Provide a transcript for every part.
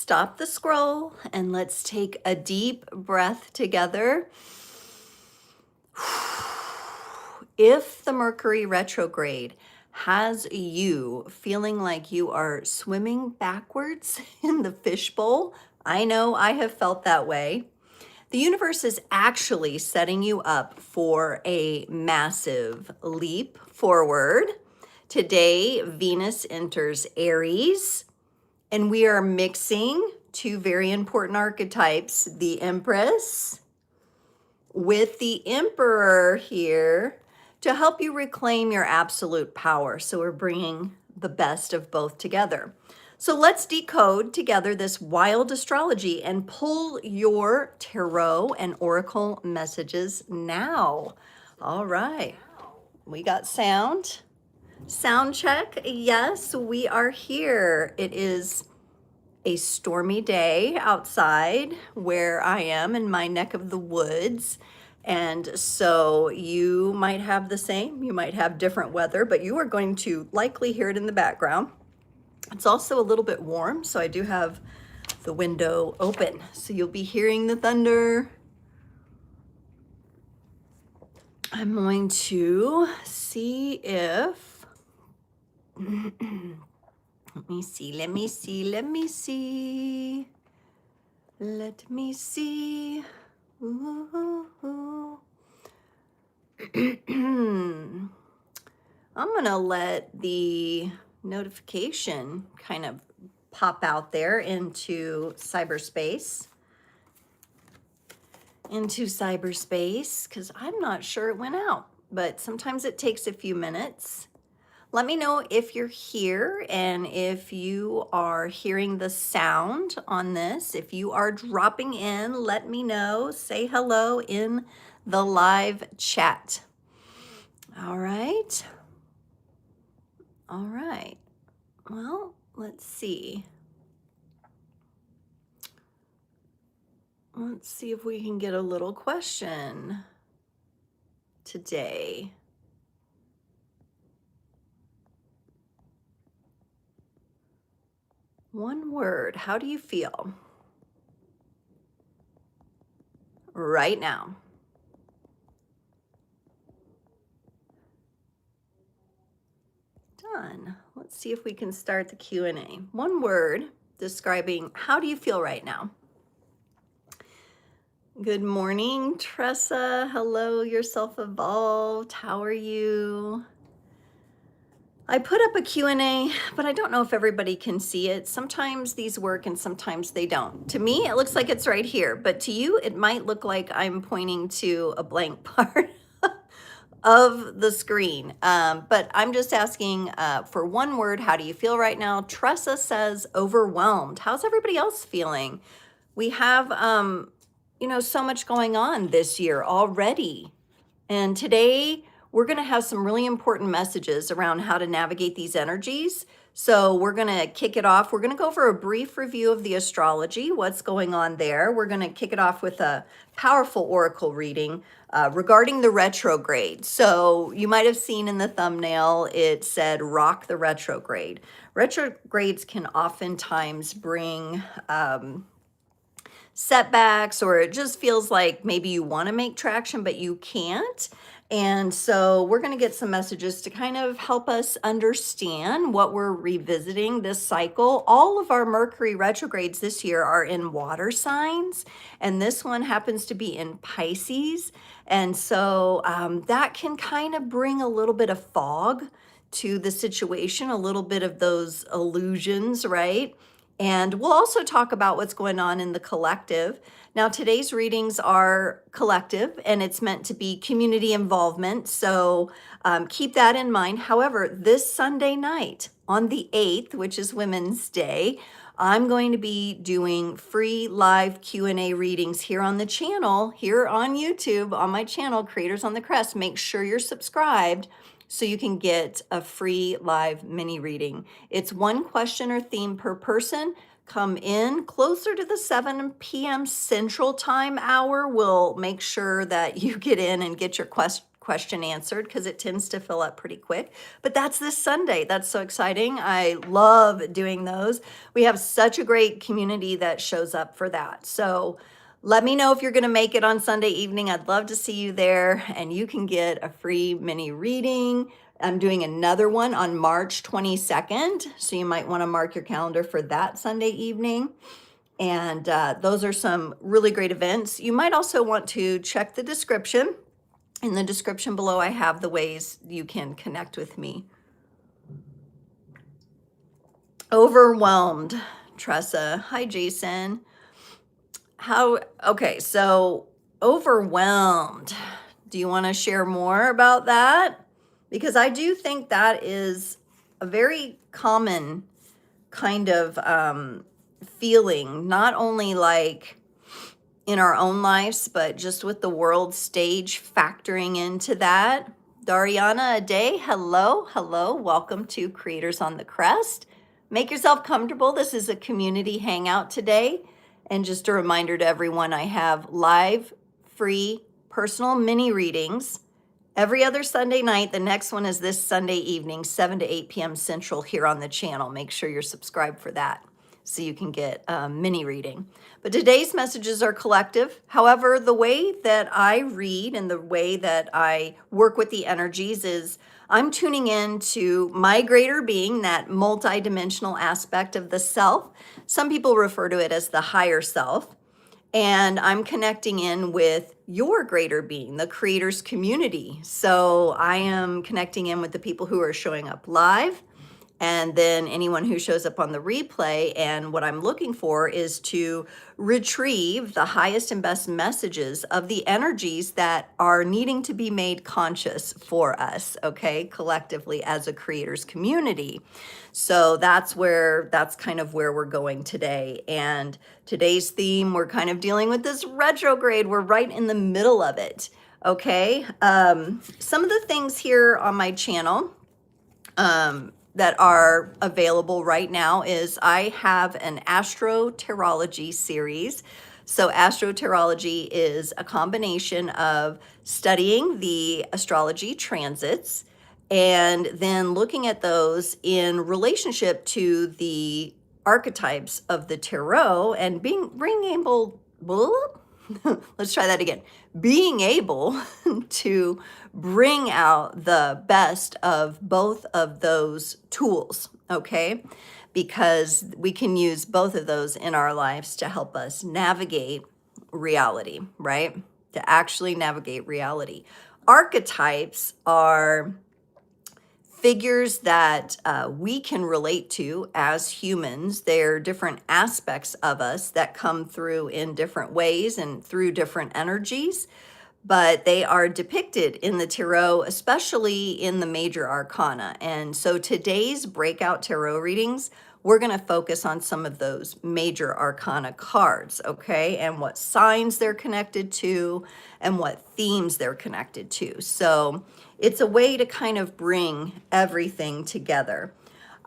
stop the scroll and let's take a deep breath together. If the Mercury retrograde has you feeling like you are swimming backwards in the fishbowl, I know I have felt that way. The universe is actually setting you up for a massive leap forward. Today, Venus enters Aries, and we are mixing two very important archetypes, the Empress with the Emperor here, to help you reclaim your absolute power. So we're bringing the best of both together. So let's decode together this wild astrology and pull your tarot and oracle messages now. All right, we got sound. Sound check. Yes, we are here. It is a stormy day outside where I am in my neck of the woods. And so you might have the same, you might have different weather, but you are going to likely hear it in the background. It's also a little bit warm, so I do have the window open. So you'll be hearing the thunder. I'm going to see if, let me see. Let me see. Ooh. I'm gonna let the notification kind of pop out there into cyberspace, because I'm not sure it went out, but sometimes it takes a few minutes. Let me know if you're here and if you are hearing the sound on this. If you are dropping in, let me know. Say hello in the live chat. All right. All right. Well, let's see. Let's see if we can get a little question today. One word, how do you feel right now? Done. Let's see if we can start the Q&A. One word describing how do you feel right now? Good morning, Tressa. Hello, you're self-evolved. How are you? I put up a Q&A, but I don't know if everybody can see it. Sometimes these work and sometimes they don't. To me, it looks like it's right here, but to you, it might look like I'm pointing to a blank part of the screen. But I'm just asking for one word, how do you feel right now? Tressa says overwhelmed. How's everybody else feeling? We have, so much going on this year already. And today, we're going to have some really important messages around how to navigate these energies. So we're going to kick it off. We're going to go over a brief review of the astrology, what's going on there. We're going to kick it off with a powerful oracle reading regarding the retrograde. So you might have seen in the thumbnail, it said rock the retrograde. Retrogrades can oftentimes bring setbacks, or it just feels like maybe you want to make traction, but you can't. And so we're going to get some messages to kind of help us understand what we're revisiting this cycle. All of our Mercury retrogrades this year are in water signs, and this one happens to be in Pisces. And so that can kind of bring a little bit of fog to the situation, a little bit of those illusions, right? And we'll also talk about what's going on in the collective. Now, today's readings are collective, and it's meant to be community involvement. So keep that in mind. However, this Sunday night on the 8th, which is Women's Day, I'm going to be doing free live Q&A readings here on the channel, here on YouTube, on my channel, Creators on the Crest. Make sure you're subscribed so you can get a free live mini reading. It's one question or theme per person. Come in closer to the 7 p.m. Central Time hour. We'll make sure that you get in and get your question answered because it tends to fill up pretty quick. But that's this Sunday. That's so exciting. I love doing those. We have such a great community that shows up for that. So let me know if you're going to make it on Sunday evening. I'd love to see you there, and you can get a free mini reading. I'm doing another one on March 22nd, so you might want to mark your calendar for that Sunday evening. And those are some really great events. You might also want to check the description. In the description below, I have the ways you can connect with me. Overwhelmed, Tressa. Hi, Jason. Okay, so overwhelmed. Do you want to share more about that? Because I do think that is a very common kind of feeling, not only like in our own lives, but just with the world stage factoring into that. Dariana Ade, hello, hello. Welcome to Creators on the Crest. Make yourself comfortable. This is a community hangout today. And just a reminder to everyone, I have live, free, personal mini readings every other Sunday night. The next one is this Sunday evening, 7 to 8 p.m. Central here on the channel. Make sure you're subscribed for that so you can get a mini reading. But today's messages are collective. However, the way that I read and the way that I work with the energies is I'm tuning in to my greater being, that multidimensional aspect of the self. Some people refer to it as the higher self. And I'm connecting in with your greater being, the creators community. So I am connecting in with the people who are showing up live, and then anyone who shows up on the replay. And what I'm looking for is to retrieve the highest and best messages of the energies that are needing to be made conscious for us, okay, collectively as a creators community. So that's kind of where we're going today. And today's theme, we're kind of dealing with this retrograde. We're right in the middle of it, okay? Some of the things here on my channel, that are available right now is I have an Astrotarology series. So Astrotarology is a combination of studying the astrology transits and then looking at those in relationship to the archetypes of the tarot and being able, let's try that again, being able to bring out the best of both of those tools, okay? Because we can use both of those in our lives to help us navigate reality, right? To actually navigate reality. Archetypes are figures that we can relate to as humans. They're different aspects of us that come through in different ways and through different energies, but they are depicted in the tarot, especially in the major arcana. And so today's breakout tarot readings, we're going to focus on some of those major arcana cards, okay? And what signs they're connected to and what themes they're connected to. So it's a way to kind of bring everything together.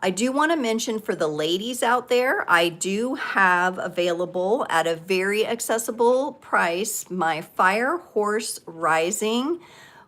I do want to mention for the ladies out there, I do have available at a very accessible price my Fire Horse Rising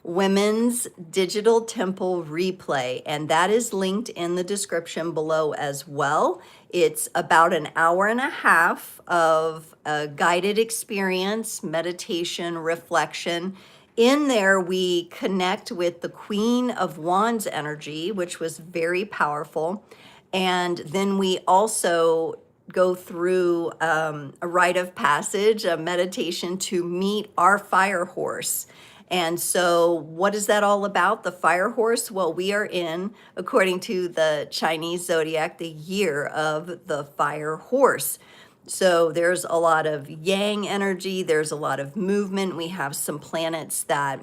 Women's Digital Temple Replay, and that is linked in the description below as well. It's about an hour and a half of a guided experience, meditation, reflection. In there, we connect with the Queen of Wands energy, which was very powerful. And then we also go through a rite of passage, a meditation to meet our fire horse. And so what is that all about? The fire horse? Well, we are in, according to the Chinese zodiac, the year of the fire horse. So there's a lot of yang energy. There's a lot of movement. We have some planets that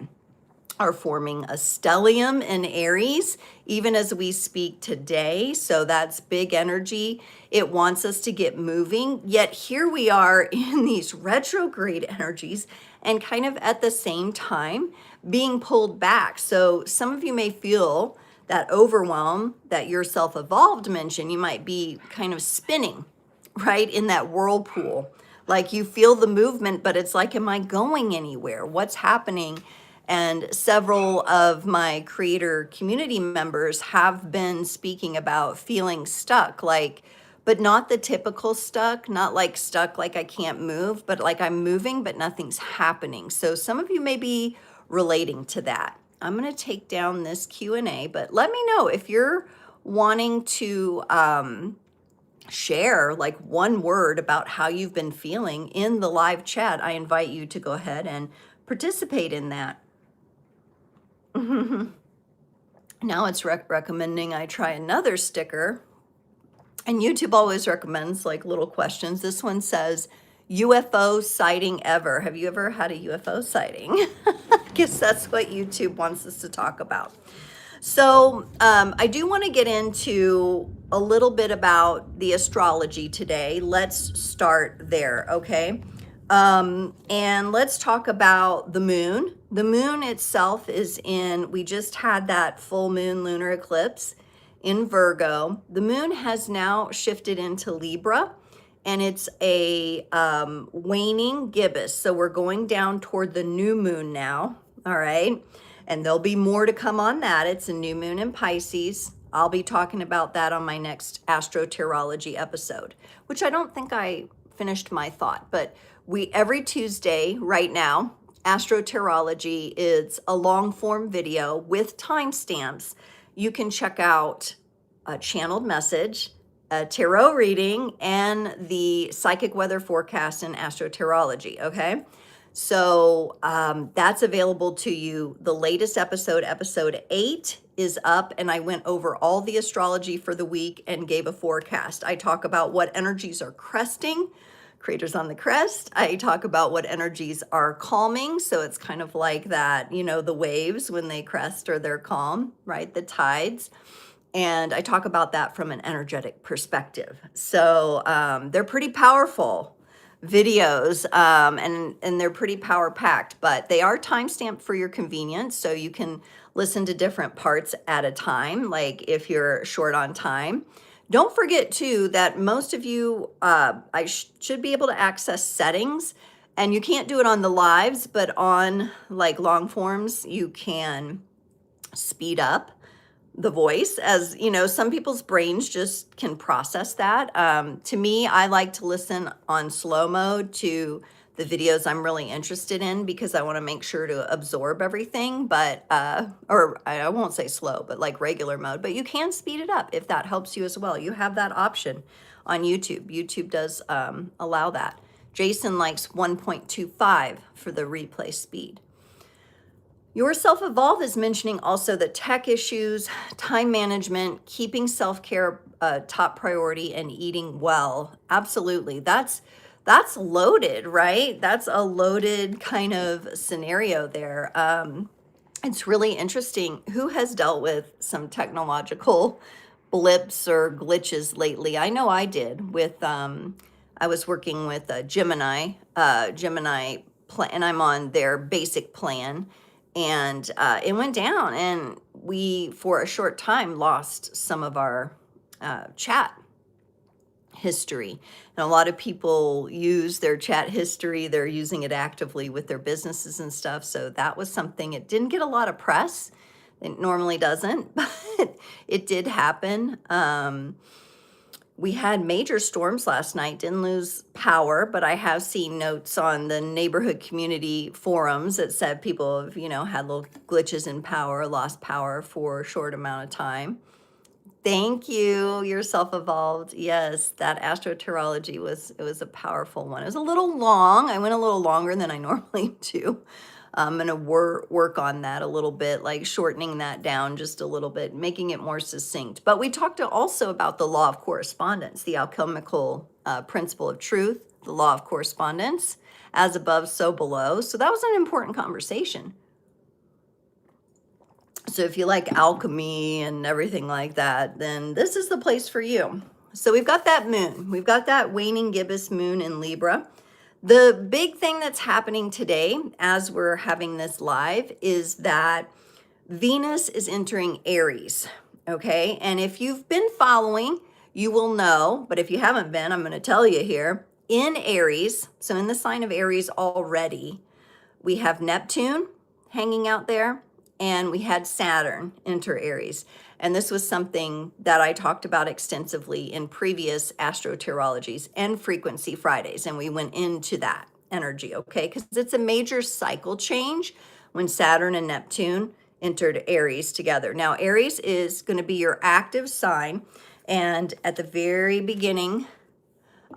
are forming a stellium in Aries, even as we speak today. So that's big energy. It wants us to get moving. Yet here we are in these retrograde energies and kind of at the same time being pulled back. So some of you may feel that overwhelm that your self-evolved mentioned. You might be kind of spinning, right, in that whirlpool. Like you feel the movement, but it's like, am I going anywhere? What's happening? And several of my creator community members have been speaking about feeling stuck, like, but not the typical stuck, not like stuck like I can't move, but like I'm moving, but nothing's happening. So some of you may be relating to that. I'm going to take down this Q&A, but let me know if you're wanting to share like one word about how you've been feeling in the live chat. I invite you to go ahead and participate in that. Now it's recommending I try another sticker, and YouTube always recommends like little questions. This one says, UFO sighting ever. Have you ever had a UFO sighting? I guess that's what YouTube wants us to talk about. So I do want to get into a little bit about the astrology today. Let's start there, okay? And let's talk about the moon. The moon itself is we just had that full moon lunar eclipse in Virgo. The moon has now shifted into Libra, and it's a waning gibbous. So we're going down toward the new moon now, all right? And there'll be more to come on that. It's a new moon in Pisces. I'll be talking about that on my next Astrotarology episode, which I don't think I finished my thought, but every Tuesday right now, Astrotarology is a long form video with timestamps. You can check out a channeled message, a tarot reading, and the psychic weather forecast in Astrotarology, okay? So that's available to you. The latest episode, episode 8, is up, and I went over all the astrology for the week and gave a forecast. I talk about what energies are cresting, creators on the crest. I talk about what energies are calming. So it's kind of like that, you know, the waves when they crest or they're calm, right? The tides. And I talk about that from an energetic perspective. So they're pretty powerful videos, and they're pretty power packed, but they are timestamped for your convenience. So you can listen to different parts at a time, like if you're short on time. Don't forget too that most of you, should be able to access settings, and you can't do it on the lives, but on like long forms, you can speed up the voice. As you know, some people's brains just can process that. To me, I like to listen on slow mode to the videos I'm really interested in, because I want to make sure to absorb everything, but or I won't say slow, but like regular mode. But you can speed it up if that helps you as well. You have that option on YouTube. YouTube does allow that. Jason likes 1.25 for the replay speed. Your Self-Evolve is mentioning also the tech issues, time management, keeping self-care top priority, and eating well. Absolutely. That's loaded, right? That's a loaded kind of scenario there. It's really interesting. Who has dealt with some technological blips or glitches lately? I know I did with, I was working with Gemini, and I'm on their basic plan. And it went down, and we, for a short time, lost some of our chat history. And a lot of people use their chat history. They're using it actively with their businesses and stuff. So that was something. It didn't get a lot of press. It normally doesn't, but it did happen. We had major storms last night, didn't lose power, but I have seen notes on the neighborhood community forums that said people have, had little glitches in power, lost power for a short amount of time. Thank you. Your Self-Evolved. Yes, that Astrotarology it was a powerful one. It was a little long. I went a little longer than I normally do. I'm going to work on that a little bit, like shortening that down just a little bit, making it more succinct. But we talked also about the law of correspondence, the alchemical principle of truth, the law of correspondence, as above, so below. So that was an important conversation. So if you like alchemy and everything like that, then this is the place for you. So we've got that moon. We've got that waning gibbous moon in Libra. The big thing that's happening today as we're having this live is that Venus is entering Aries, okay? And if you've been following, you will know, but if you haven't been, I'm going to tell you here, in Aries, so in the sign of Aries already, we have Neptune, hanging out there, and we had Saturn enter Aries. And this was something that I talked about extensively in previous Astrotarologies and Frequency Fridays. And we went into that energy, okay? Because it's a major cycle change when Saturn and Neptune entered Aries together. Now, Aries is going to be your active sign. And at the very beginning,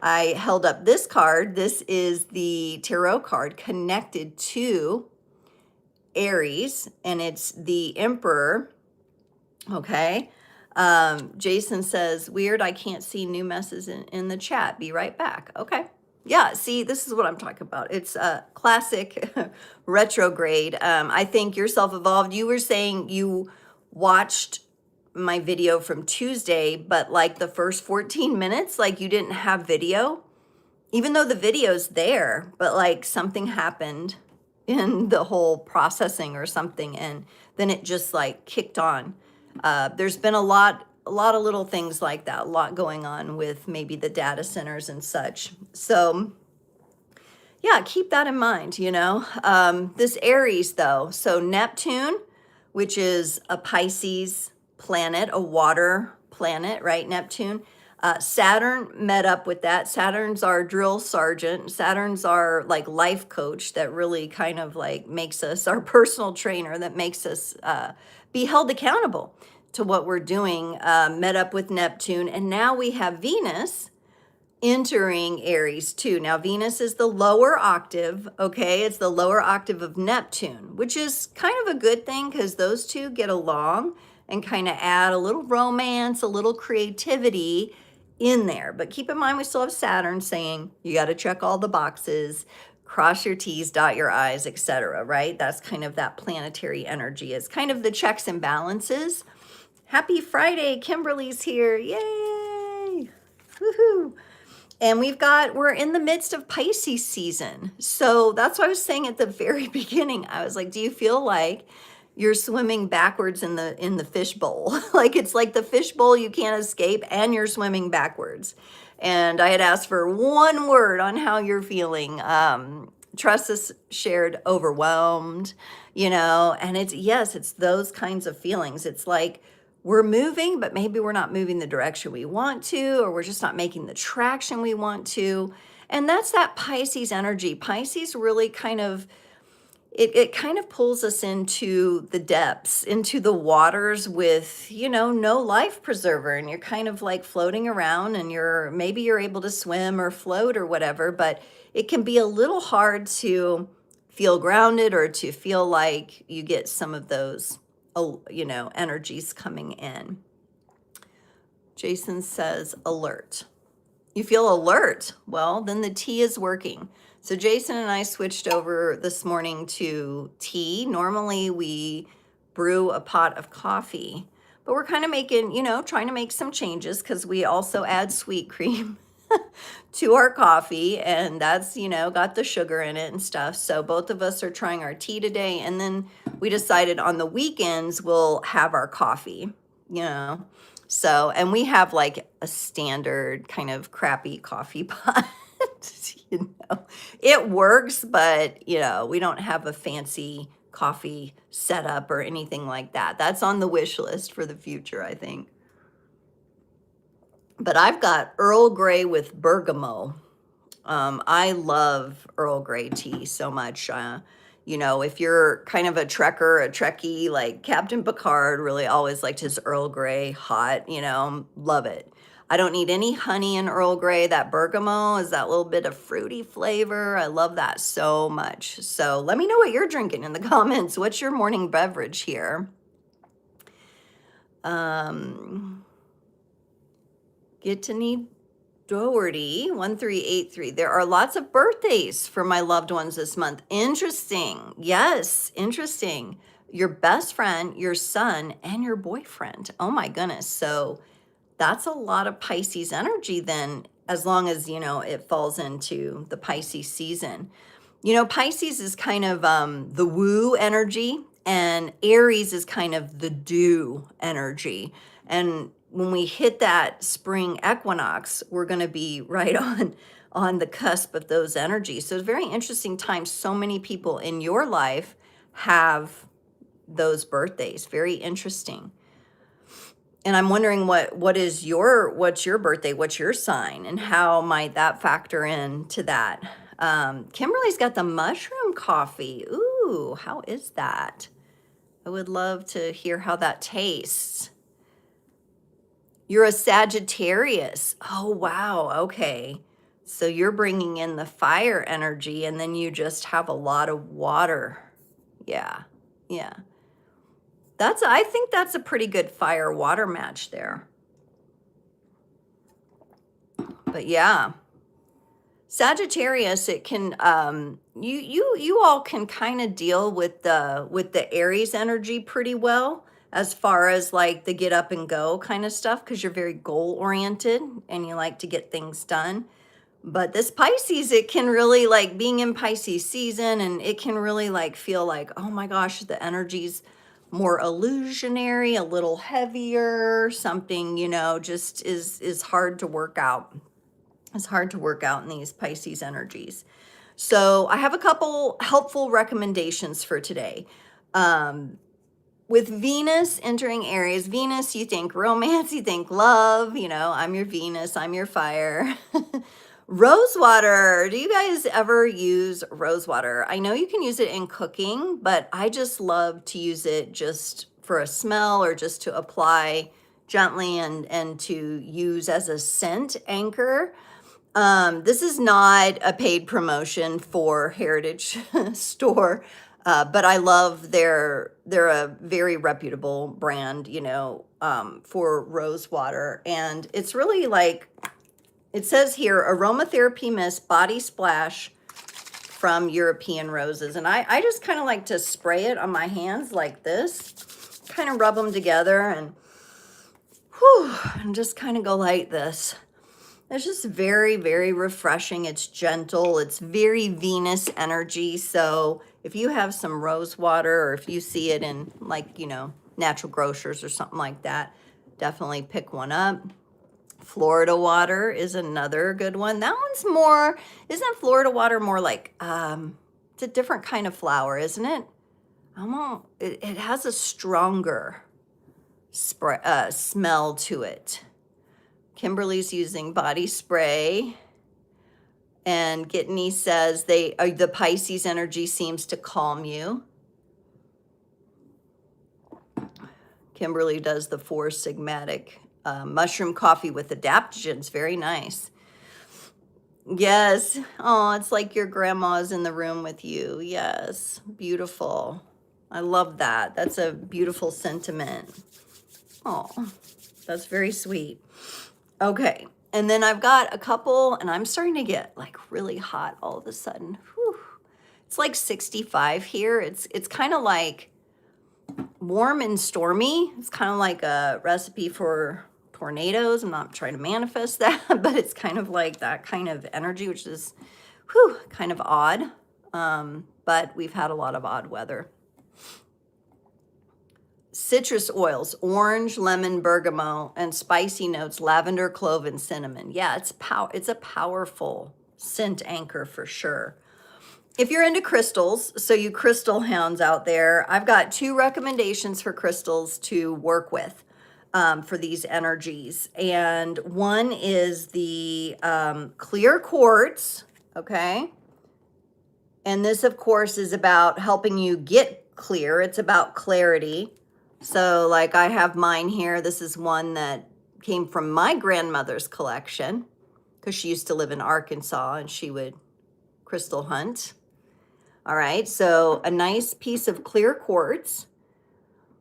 I held up this card. This is the tarot card connected to Aries, and it's the Emperor. Okay. Jason says, weird, I can't see new messages in the chat. Be right back. Okay. Yeah, see, this is what I'm talking about. It's a classic retrograde. I think you're self-evolved. You were saying you watched my video from Tuesday, but like the first 14 minutes, like you didn't have video, even though the video's there, but like something happened in the whole processing or something, and then it just like kicked on. There's been a lot of little things like that, a lot going on with maybe the data centers and such. So yeah, keep that in mind, you know. This Aries though, so Neptune, which is a Pisces planet, a water planet, right? Neptune. Saturn met up with that. Saturn's our drill sergeant. Saturn's our like life coach that really kind of like makes us our personal trainer, that makes us be held accountable to what we're doing. Met up with Neptune. And now we have Venus entering Aries too. Now, Venus is the lower octave, okay? It's the lower octave of Neptune, which is kind of a good thing because those two get along and kind of add a little romance, a little creativity in there. But keep in mind, we still have Saturn saying you got to check all the boxes, cross your T's, dot your I's, etc., right? That's kind of that planetary energy. It's kind of the checks and balances. Happy Friday, Kimberly's here. Yay! Woohoo! And we're in the midst of Pisces season. So that's what I was saying at the very beginning. I was like, do you feel like you're swimming backwards in the fishbowl? Like it's like the fishbowl you can't escape and you're swimming backwards. And I had asked for one word on how you're feeling. Trust is shared overwhelmed, you know, and it's those kinds of feelings. It's like we're moving, but maybe we're not moving the direction we want to, or we're just not making the traction we want to. And that's that Pisces energy. Pisces really kind of, it kind of pulls us into the depths, into the waters with, you know, no life preserver. And you're kind of like floating around and maybe you're able to swim or float or whatever, but it can be a little hard to feel grounded or to feel like you get some of those, you know, energies coming in. Jason says, alert. You feel alert. Well, then the tea is working. So Jason and I switched over this morning to tea. Normally we brew a pot of coffee, but we're kind of making, you know, trying to make some changes because we also add sweet cream to our coffee, and that's, you know, got the sugar in it and stuff. So both of us are trying our tea today, and then we decided on the weekends we'll have our coffee, you know. So, and we have like a standard kind of crappy coffee pot. You know, it works, but you know, we don't have a fancy coffee setup or anything like that. That's on the wish list for the future, I think. But I've got Earl Grey with bergamot. I love Earl Grey tea so much. You know, if you're kind of a Trekkie, like Captain Picard really always liked his Earl Grey hot, you know, love it. I don't need any honey in Earl Grey. That bergamot is that little bit of fruity flavor. I love that so much. So let me know what you're drinking in the comments. What's your morning beverage here? Get to need Doherty 1383. There are lots of birthdays for my loved ones this month. Interesting. Yes, interesting. Your best friend, your son, and your boyfriend. Oh my goodness. So that's a lot of Pisces energy then, as long as, you know, it falls into the Pisces season. You know, Pisces is kind of the woo energy, and Aries is kind of the do energy. And when we hit that spring equinox, we're going to be right on the cusp of those energies. So it's a very interesting time. So many people in your life have those birthdays. Very interesting. And I'm wondering what's your birthday, what's your sign, and how might that factor into that? Kimberly's got the mushroom coffee. Ooh, how is that? I would love to hear how that tastes. You're a Sagittarius. Oh, wow. Okay. So you're bringing in the fire energy, and then you just have a lot of water. Yeah. Yeah. I think that's a pretty good fire water match there. But yeah. Sagittarius, it can you all can kind of deal with the Aries energy pretty well, as far as like the get up and go kind of stuff, because you're very goal oriented and you like to get things done. But this Pisces, it can really, like, being in Pisces season, and it can really like feel like, oh my gosh, the energy's more illusionary, a little heavier, something, just is hard to work out. It's hard to work out in these Pisces energies. So I have a couple helpful recommendations for today. With Venus entering Aries, Venus, you think romance, you think love, I'm your Venus, I'm your fire. Rose water. Do you guys ever use rose water? I know you can use it in cooking, but I just love to use it just for a smell, or just to apply gently and to use as a scent anchor. This is not a paid promotion for Heritage Store, but I love they're a very reputable brand, for rose water. And it's really like, it says here, aromatherapy mist body splash from European roses. And I just kind of like to spray it on my hands like this, kind of rub them together, and and just kind of go like this. It's just very, very refreshing. It's gentle. It's very Venus energy. So if you have some rose water, or if you see it in, like, natural grocers or something like that, definitely pick one up. Florida water is another good one. That one's more, isn't Florida water more like, it's a different kind of flower, isn't it? It has a stronger smell to it. Kimberly's using body spray, and Gittany says the Pisces energy seems to calm you. Kimberly does the 4 Sigmatic mushroom coffee with adaptogens. Very nice. Yes. Oh, it's like your grandma's in the room with you. Yes. Beautiful. I love that. That's a beautiful sentiment. Oh, that's very sweet. Okay. And then I've got a couple, and I'm starting to get like really hot all of a sudden. Whew. It's like 65 here. It's kind of like warm and stormy. It's kind of like a recipe for tornadoes. I'm not trying to manifest that, but it's kind of like that kind of energy, which is kind of odd. But we've had a lot of odd weather. Citrus oils, orange, lemon, bergamot, and spicy notes, lavender, clove, and cinnamon. Yeah, it's a powerful scent anchor for sure. If you're into crystals, so you crystal hounds out there, I've got 2 recommendations for crystals to work with for these energies. And one is the clear quartz, okay? And this, of course, is about helping you get clear. It's about clarity. So like I have mine here. This is one that came from my grandmother's collection, because she used to live in Arkansas and she would crystal hunt. All right, so a nice piece of clear quartz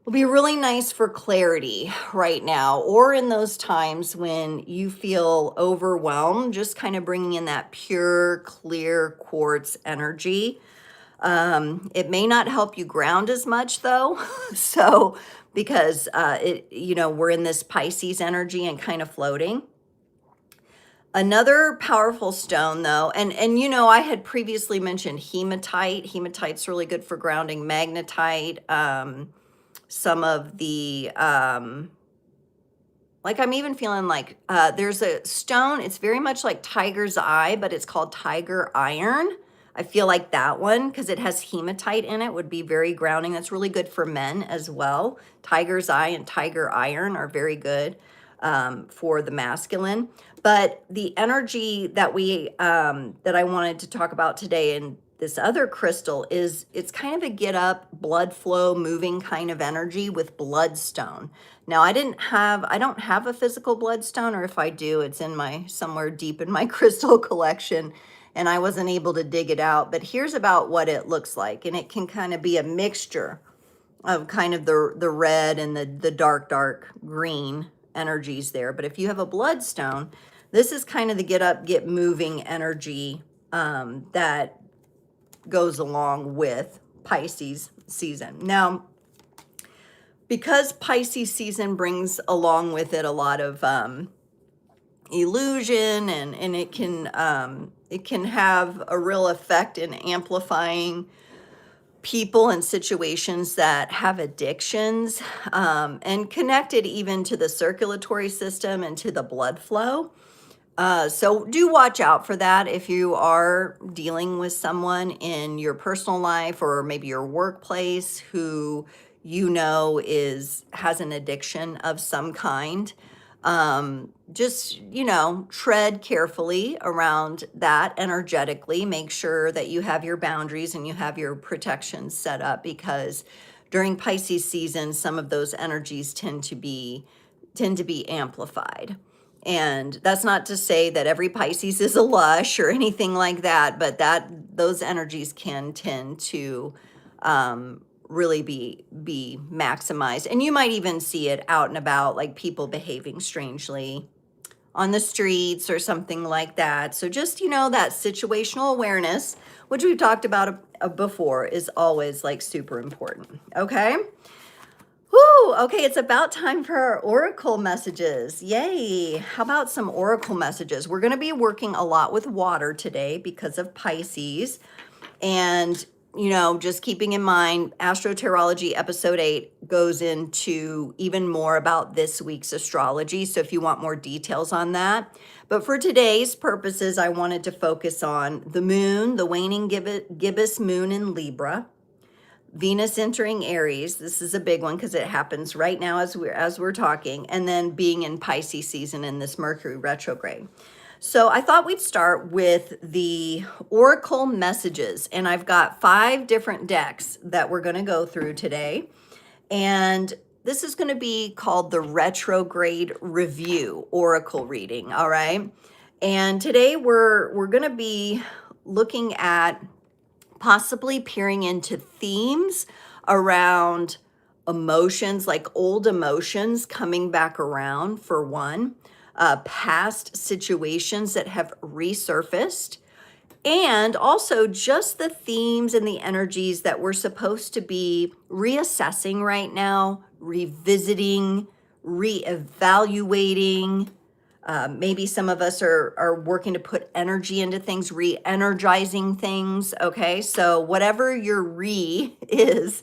will be really nice for clarity right now, or in those times when you feel overwhelmed, just kind of bringing in that pure, clear quartz energy. It may not help you ground as much though. So, because we're in this Pisces energy and kind of floating. Another powerful stone though, and I had previously mentioned hematite. Hematite's really good for grounding. Magnetite, some of the, like I'm even feeling like there's a stone, it's very much like tiger's eye, but it's called tiger iron. I feel like that one, because it has hematite in it, would be very grounding. That's really good for men as well. Tiger's eye and tiger iron are very good for the masculine. But the energy that that I wanted to talk about today in this other crystal is, it's kind of a get up, blood flow, moving kind of energy with bloodstone. Now I don't have a physical bloodstone, or if I do, it's in somewhere deep in my crystal collection, and I wasn't able to dig it out. But here's about what it looks like, and it can kind of be a mixture of kind of the red and the dark green energies there. But if you have a bloodstone, this is kind of the get up, get moving energy that goes along with Pisces season. Now, because Pisces season brings along with it a lot of illusion, and it can have a real effect in amplifying people and situations that have addictions, and connected even to the circulatory system and to the blood flow. So do watch out for that if you are dealing with someone in your personal life or maybe your workplace who has an addiction of some kind. Just, tread carefully around that energetically. Make sure that you have your boundaries and you have your protections set up, because during Pisces season, some of those energies tend to be amplified. And that's not to say that every Pisces is a lush or anything like that, but those energies can tend to really be maximized. And you might even see it out and about, like people behaving strangely on the streets or something like that. So just, that situational awareness, which we've talked about before, is always like super important. Okay. Woo, okay, it's about time for our oracle messages. Yay. How about some oracle messages? We're going to be working a lot with water today because of Pisces. And, just keeping in mind, Astrotarology episode 8 goes into even more about this week's astrology. So if you want more details on that. But for today's purposes, I wanted to focus on the moon, the waning gibbous moon in Libra. Venus entering Aries. This is a big one because it happens right now as we're talking, and then being in Pisces season in this Mercury retrograde. So I thought we'd start with the oracle messages, and I've got 5 different decks that we're going to go through today, and this is going to be called the Retrograde Review Oracle reading. All right, and today we're going to be looking at possibly peering into themes around emotions, like old emotions coming back around, for one, past situations that have resurfaced, and also just the themes and the energies that we're supposed to be reassessing right now, revisiting, reevaluating. Maybe some of us are working to put energy into things, re-energizing things. Okay, so whatever your is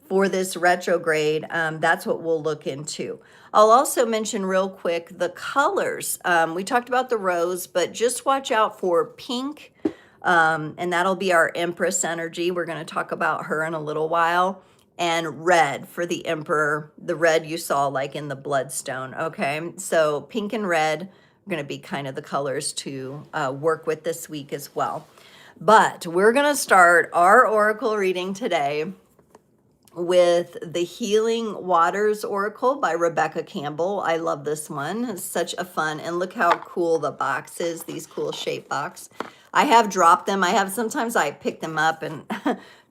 for this retrograde, that's what we'll look into. I'll also mention real quick the colors. We talked about the rose, but just watch out for pink, and that'll be our Empress energy. We're going to talk about her in a little while. And red for the Emperor, the red you saw like in the bloodstone. Okay, so pink and red are going to be kind of the colors to work with this week as well. But we're going to start our oracle reading today with the Healing Waters Oracle by Rebecca Campbell. I love this one. It's such a fun, and look how cool the box is, these cool shape box. I have dropped them. Sometimes I pick them up and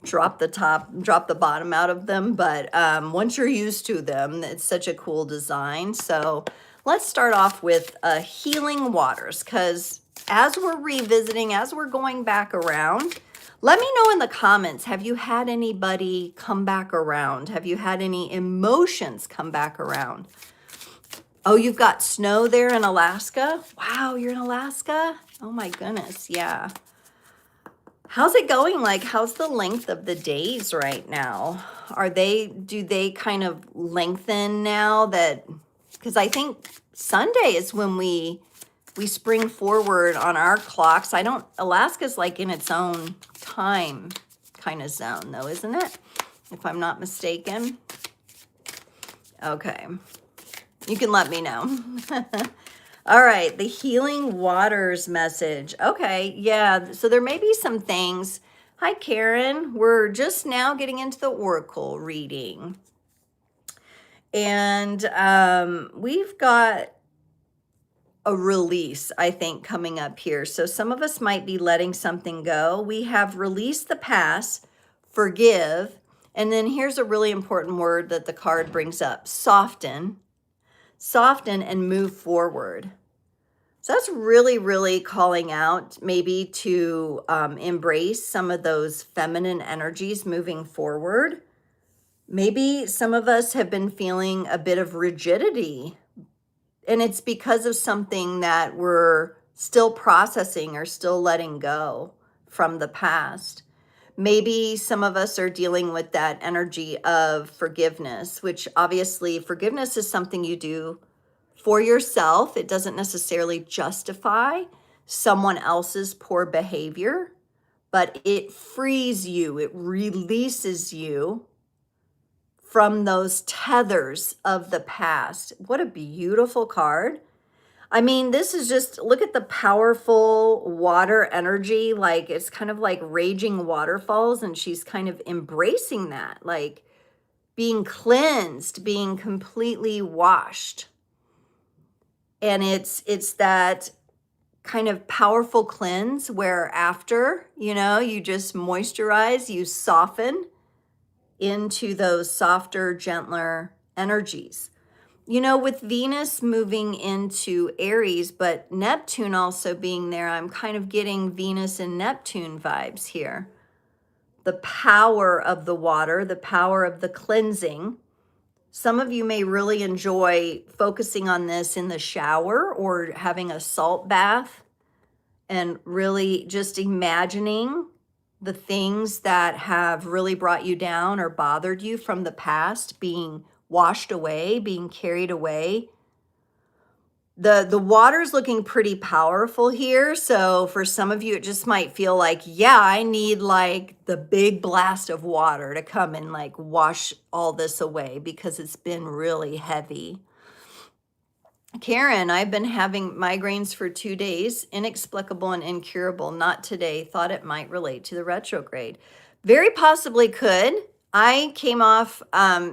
drop the bottom out of them. But once you're used to them, it's such a cool design. So let's start off with Healing Waters, because as we're revisiting, as we're going back around, let me know in the comments, have you had anybody come back around? Have you had any emotions come back around? Oh, you've got snow there in Alaska? Wow, you're in Alaska? Oh my goodness, yeah. How's it going? Like, how's the length of the days right now? Do they kind of lengthen now that, because I think Sunday is when we we spring forward on our clocks. Alaska's like in its own time kind of zone though, isn't it? If I'm not mistaken. Okay. You can let me know. All right, the healing waters message. Okay, yeah, so there may be some things. Hi, Karen. We're just now getting into the oracle reading. And we've got a release, I think, coming up here. So some of us might be letting something go. We have released the past, forgive, and then here's a really important word that the card brings up, soften. Soften and move forward. So that's really, really calling out maybe to embrace some of those feminine energies moving forward. Maybe some of us have been feeling a bit of rigidity, and it's because of something that we're still processing or still letting go from the past. Maybe some of us are dealing with that energy of forgiveness, which obviously forgiveness is something you do for yourself. It doesn't necessarily justify someone else's poor behavior, but it frees you, it releases you from those tethers of the past. What a beautiful card. I mean, this is just, look at the powerful water energy. Like, it's kind of like raging waterfalls, and she's kind of embracing that, like being cleansed, being completely washed. And it's that kind of powerful cleanse where after, you just moisturize, you soften into those softer, gentler energies. With Venus moving into Aries, but Neptune also being there, I'm kind of getting Venus and Neptune vibes here. The power of the water, the power of the cleansing. Some of you may really enjoy focusing on this in the shower or having a salt bath and really just imagining the things that have really brought you down or bothered you from the past being washed away, being carried away. The water's looking pretty powerful here. So for some of you, it just might feel like, yeah, I need like the big blast of water to come and like wash all this away because it's been really heavy. Karen, I've been having migraines for 2 days, inexplicable and incurable. Not today. Thought it might relate to the retrograde. Very possibly could. I came off,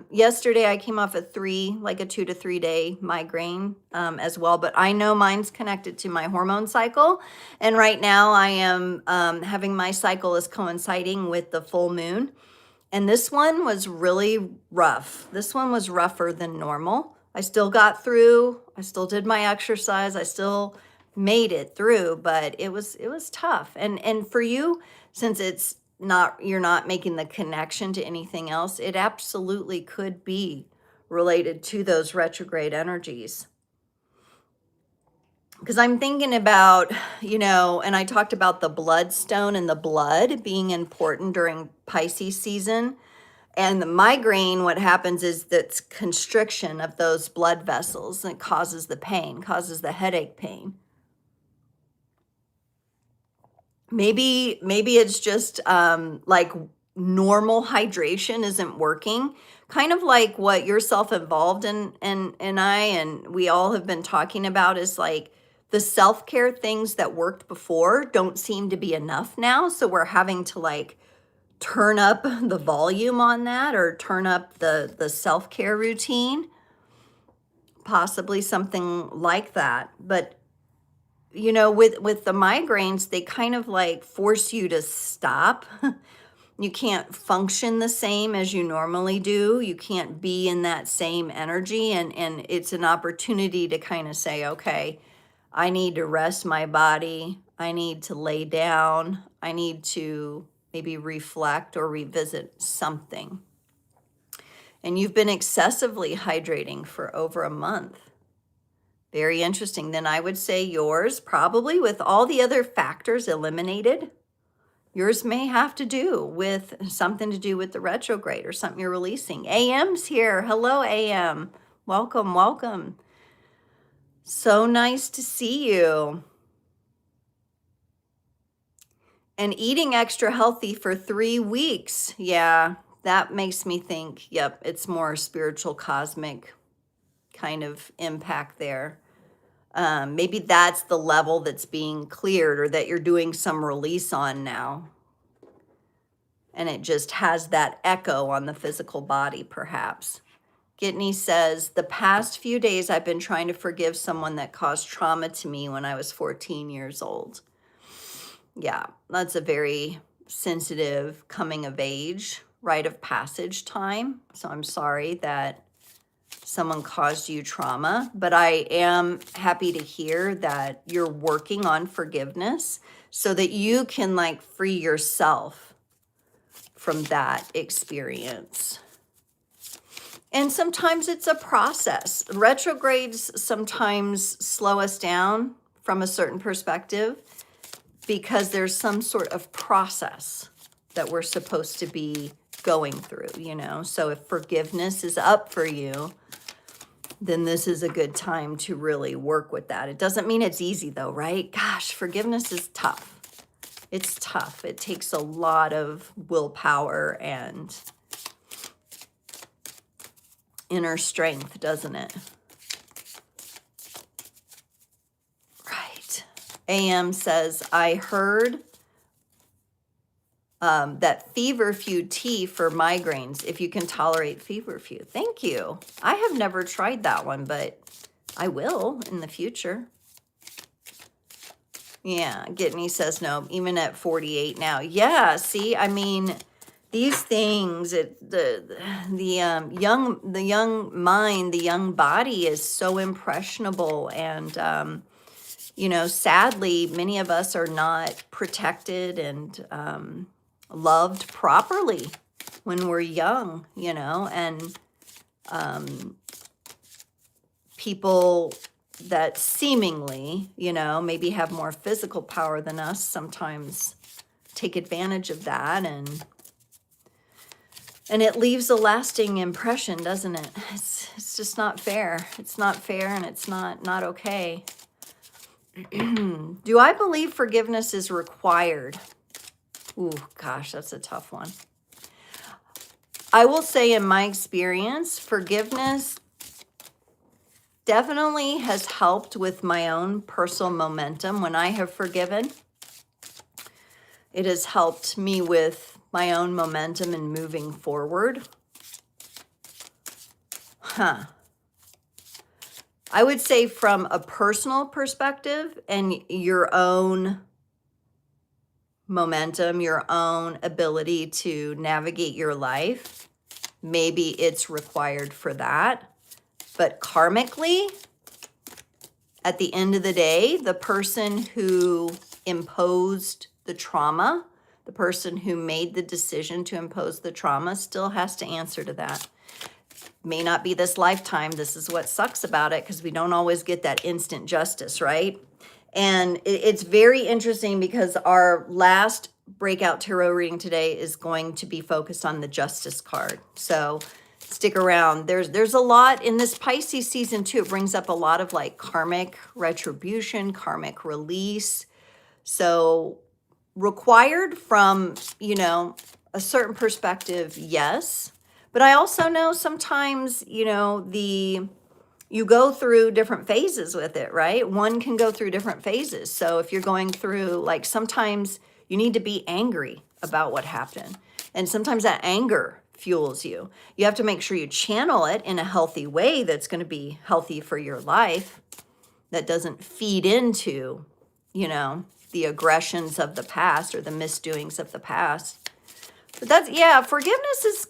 yesterday I came off a 2 to 3 day migraine as well, but I know mine's connected to my hormone cycle. And right now I am having my cycle is coinciding with the full moon. And this one was really rough. This one was rougher than normal. I still got through. I still did my exercise. I still made it through, but it was tough. And for you, since it's not, you're not making the connection to anything else, it absolutely could be related to those retrograde energies. Because I'm thinking about, and I talked about the bloodstone and the blood being important during Pisces season. And the migraine, what happens is that's constriction of those blood vessels, and it causes the pain, causes the headache pain. Maybe it's just like normal hydration isn't working. Kind of like what you're self-involved in, and we all have been talking about is like the self-care things that worked before don't seem to be enough now. So we're having to like turn up the volume on that or turn up the self-care routine, possibly something like that. But with the migraines, they kind of like force you to stop. You can't function the same as you normally do. You can't be in that same energy, and it's an opportunity to kind of say, okay, I need to rest my body. I need to lay down. I need to maybe reflect or revisit something. And you've been excessively hydrating for over a month. Very interesting. Then I would say yours, probably with all the other factors eliminated, yours may have to do with something to do with the retrograde or something you're releasing. AM's here. Hello, AM. Welcome, welcome. So nice to see you. And eating extra healthy for 3 weeks. Yeah, that makes me think, yep, it's more spiritual, cosmic kind of impact there. Maybe that's the level that's being cleared or that you're doing some release on now. And it just has that echo on the physical body, perhaps. Gitney says, the past few days I've been trying to forgive someone that caused trauma to me when I was 14 years old. Yeah, that's a very sensitive coming of age, rite of passage time. So I'm sorry that someone caused you trauma, but I am happy to hear that you're working on forgiveness so that you can like free yourself from that experience. And sometimes it's a process. Retrogrades sometimes slow us down from a certain perspective because there's some sort of process that we're supposed to be going through, you know? So if forgiveness is up for you, then this is a good time to really work with that. It doesn't mean it's easy though, right? Gosh, forgiveness is tough. It's tough. It takes a lot of willpower and inner strength, doesn't it? Right. AM says, I heard that feverfew tea for migraines, if you can tolerate feverfew. Thank you. I have never tried that one, but I will in the future. Yeah, Gitney says no, even at 48 now. Yeah, see, I mean, these things, the young mind, the young body is so impressionable, and you know, sadly, many of us are not protected and loved properly when we're young, you know, and people that seemingly, you know, maybe have more physical power than us sometimes take advantage of that, and it leaves a lasting impression, doesn't it? It's just not fair. It's not fair, and it's not okay. Do I believe forgiveness is required? Ooh, gosh, that's a tough one. I will say in my experience, forgiveness definitely has helped with my own personal momentum when I have forgiven. It has helped me with my own momentum and moving forward. I would say from a personal perspective and your own momentum, your own ability to navigate your life, maybe it's required for that. But karmically, at the end of the day, the person who imposed the trauma, the person who made the decision to impose the trauma still has to answer to that. May not be this lifetime. This is what sucks about it, because we don't always get that instant justice, right? And it's very interesting because our last breakout tarot reading today is going to be focused on the justice card. So stick around. There's a lot in this Pisces season too. It brings up a lot of like karmic retribution, karmic release. So required from, you know, a certain perspective, yes. But I also know sometimes, you know, you go through different phases with it, right? One can go through different phases. So if you're going through, like, sometimes you need to be angry about what happened. And sometimes that anger fuels you. You have to make sure you channel it in a healthy way that's going to be healthy for your life, that doesn't feed into, you know, the aggressions of the past or the misdoings of the past. But that's, yeah, forgiveness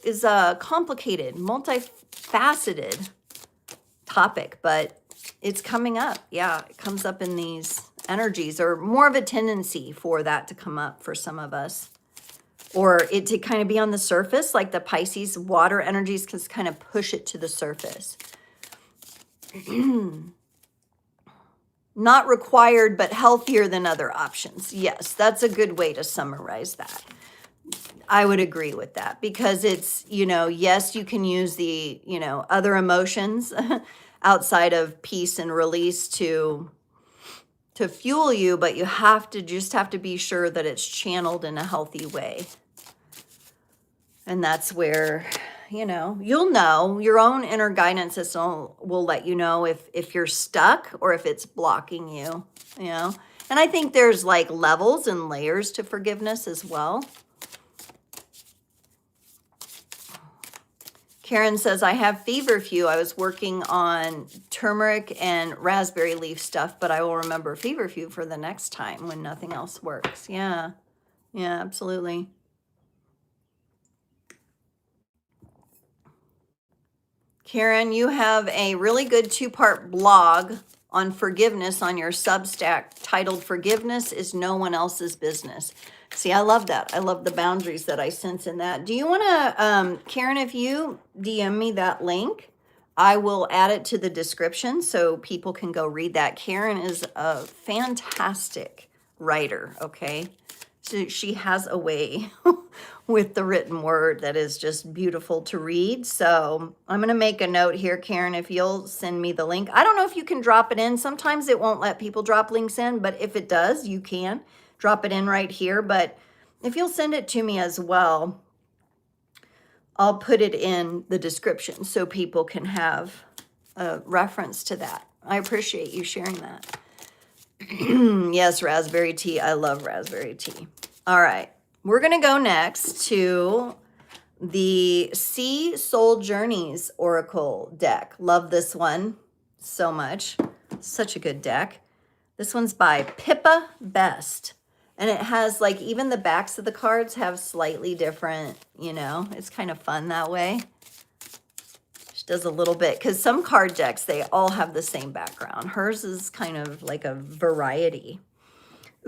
is a complicated, multifaceted topic, but it's coming up. Yeah, it comes up in these energies, or more of a tendency for that to come up for some of us, or it to kind of be on the surface, like the Pisces water energies can kind of push it to the surface. Not required, but healthier than other options. Yes, that's a good way to summarize that. I would agree with that, because it's, you know, yes, you can use the, you know, other emotions outside of peace and release to fuel you, but you just have to be sure that it's channeled in a healthy way. And that's where, you know, you'll know. Your own inner guidance system will let you know if you're stuck or if it's blocking you, you know. And I think there's like levels and layers to forgiveness as well. Karen says, I have feverfew. I was working on turmeric and raspberry leaf stuff, but I will remember feverfew for the next time when nothing else works. Yeah, yeah, absolutely. Karen, you have a really good 2-part blog on forgiveness on your Substack titled Forgiveness is No One Else's Business. See, I love that. I love the boundaries that I sense in that. Do you want to, Karen, if you DM me that link, I will add it to the description so people can go read that. Karen is a fantastic writer, okay? So she has a way with the written word that is just beautiful to read. So I'm going to make a note here, Karen, if you'll send me the link. I don't know if you can drop it in. Sometimes it won't let people drop links in, but if it does, you can drop it in right here. But if you'll send it to me as well, I'll put it in the description so people can have a reference to that. I appreciate you sharing that. Yes, raspberry tea. I love raspberry tea. All right. We're going to go next to the Sea Soul Journeys Oracle deck. Love this one so much. Such a good deck. This one's by Pippa Best. And it has like, even the backs of the cards have slightly different, you know, it's kind of fun that way. She does a little bit, because some card decks, they all have the same background. Hers is kind of like a variety.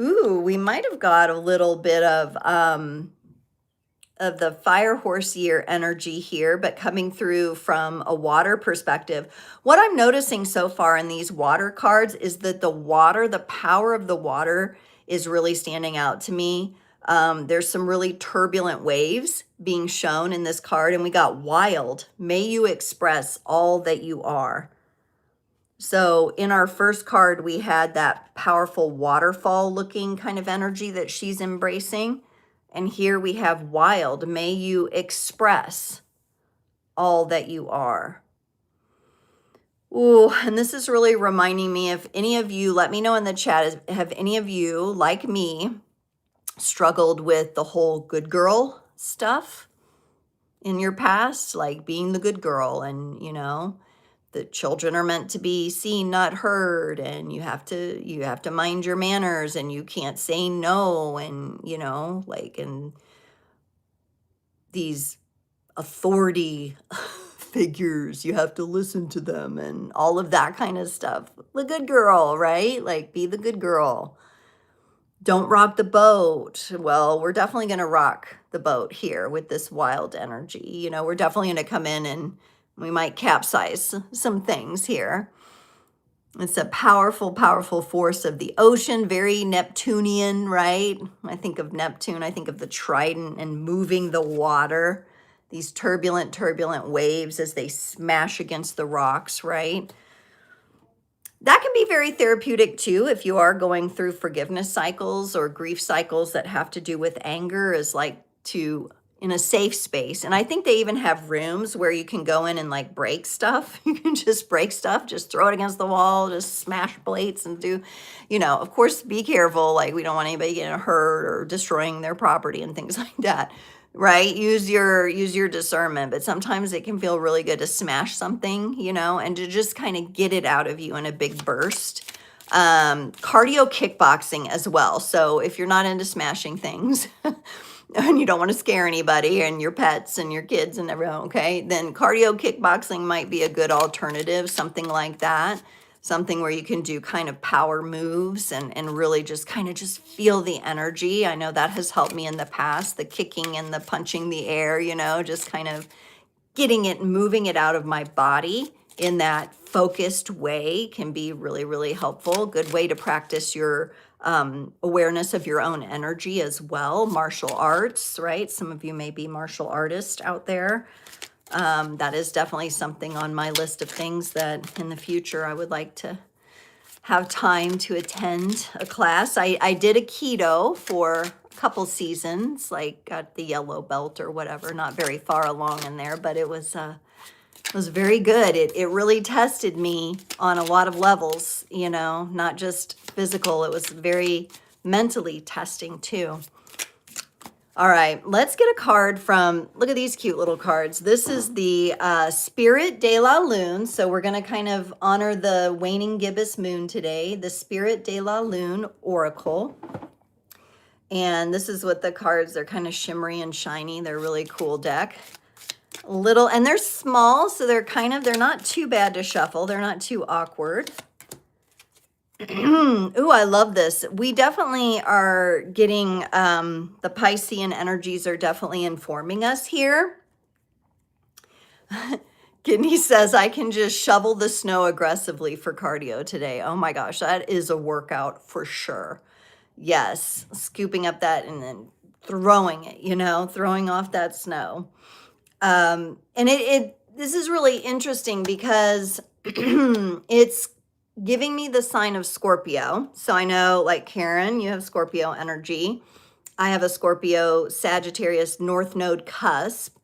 Ooh, we might have got a little bit of the Fire Horse year energy here, but coming through from a water perspective. What I'm noticing so far in these water cards is that the water, the power of the water is really standing out to me. There's some really turbulent waves being shown in this card, and we got wild. May you express all that you are. So in our first card, we had that powerful waterfall looking kind of energy that she's embracing. And here we have wild. May you express all that you are. Ooh, and this is really reminding me, if any of you, let me know in the chat, have any of you, like me, struggled with the whole good girl stuff in your past, like being the good girl, and, you know, the children are meant to be seen, not heard, and you have to mind your manners, and you can't say no, and, you know, like, and these authority figures, you have to listen to them, and all of that kind of stuff. The good girl, right? Like, be the good girl. Don't rock the boat. Well, we're definitely going to rock the boat here with this wild energy. You know, we're definitely going to come in and we might capsize some things here. It's a powerful, powerful force of the ocean, very Neptunian, right? I think of Neptune, I think of the trident and moving the water, these turbulent, turbulent waves as they smash against the rocks, right? That can be very therapeutic too, if you are going through forgiveness cycles or grief cycles that have to do with anger, is like to, in a safe space. And I think they even have rooms where you can go in and like break stuff. You can just break stuff, just throw it against the wall, just smash plates and do, you know, of course, be careful. Like, we don't want anybody getting hurt or destroying their property and things like that, right? Use your discernment, but sometimes it can feel really good to smash something, you know, and to just kind of get it out of you in a big burst. Cardio kickboxing as well. So if you're not into smashing things, and you don't want to scare anybody and your pets and your kids and everyone, okay, then cardio kickboxing might be a good alternative, something like that. Something where you can do kind of power moves and really just kind of just feel the energy. I know that has helped me in the past, the kicking and the punching the air, you know, just kind of getting it, moving it out of my body in that focused way can be really, really helpful. Good way to practice your awareness of your own energy as well. Martial arts, right? Some of you may be martial artists out there. That is definitely something on my list of things that in the future I would like to have time to attend a class. I did a keto for a couple seasons, like got the yellow belt or whatever, not very far along in there, but it was very good. It really tested me on a lot of levels, you know, not just physical. It was very mentally testing too. All right, let's get a card from, look at these cute little cards. This is the Spirit de la Lune. So we're going to kind of honor the waning gibbous moon today, the Spirit de la Lune Oracle. And this is what the cards, they're kind of shimmery and shiny. They're a really cool deck. Little, and they're small, so they're not too bad to shuffle. They're not too awkward. Ooh, I love this. We definitely are getting, the Piscean energies are definitely informing us here. Kidney says, I can just shovel the snow aggressively for cardio today. Oh my gosh, that is a workout for sure. Yes, scooping up that and then throwing it, you know, throwing off that snow. And this is really interesting because it's giving me the sign of Scorpio. So I know, like Karen, you have Scorpio energy. I have a Scorpio Sagittarius North Node cusp.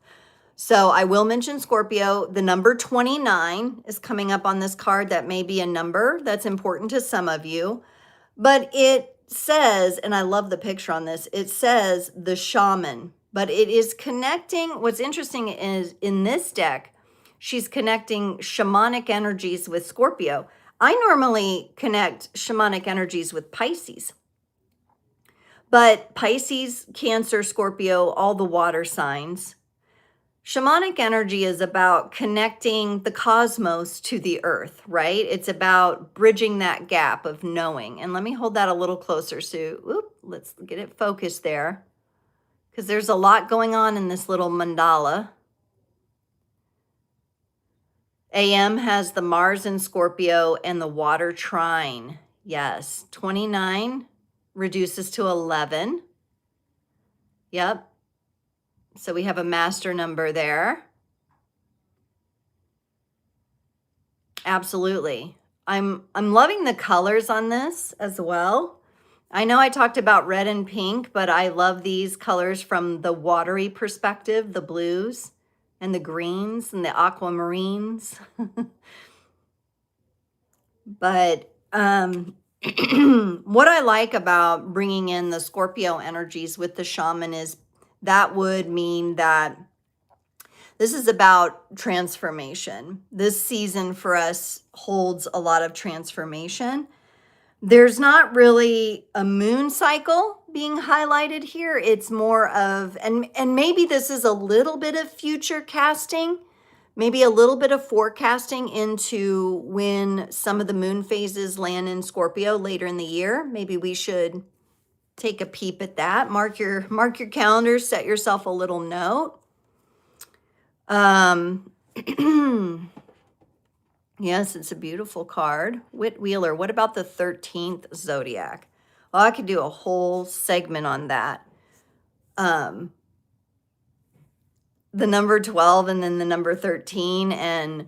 So I will mention Scorpio. The number 29 is coming up on this card. That may be a number that's important to some of you. But it says, and I love the picture on this, it says the shaman. But it is connecting, what's interesting is in this deck, she's connecting shamanic energies with Scorpio. I normally connect shamanic energies with Pisces. But Pisces, Cancer, Scorpio, all the water signs. Shamanic energy is about connecting the cosmos to the earth, right? It's about bridging that gap of knowing. And let me hold that a little closer. So, let's get it focused there. Because there's a lot going on in this little mandala. AM has the Mars in Scorpio and the water trine. Yes, 29 reduces to 11. Yep. So we have a master number there. Absolutely. I'm loving the colors on this as well. I know I talked about red and pink, but I love these colors from the watery perspective, the blues and the greens and the aquamarines. But what I like about bringing in the Scorpio energies with the shaman is that would mean that this is about transformation. This season for us holds a lot of transformation. There's not really a moon cycle being highlighted here. It's more of, and maybe this is a little bit of future casting, maybe a little bit of forecasting into when some of the moon phases land in Scorpio later in the year. Maybe we should take a peep at that. Mark your calendar, set yourself a little note. Yes, it's a beautiful card. Whit Wheeler, what about the 13th zodiac? Well, I could do a whole segment on that. The number 12 and then the number 13 and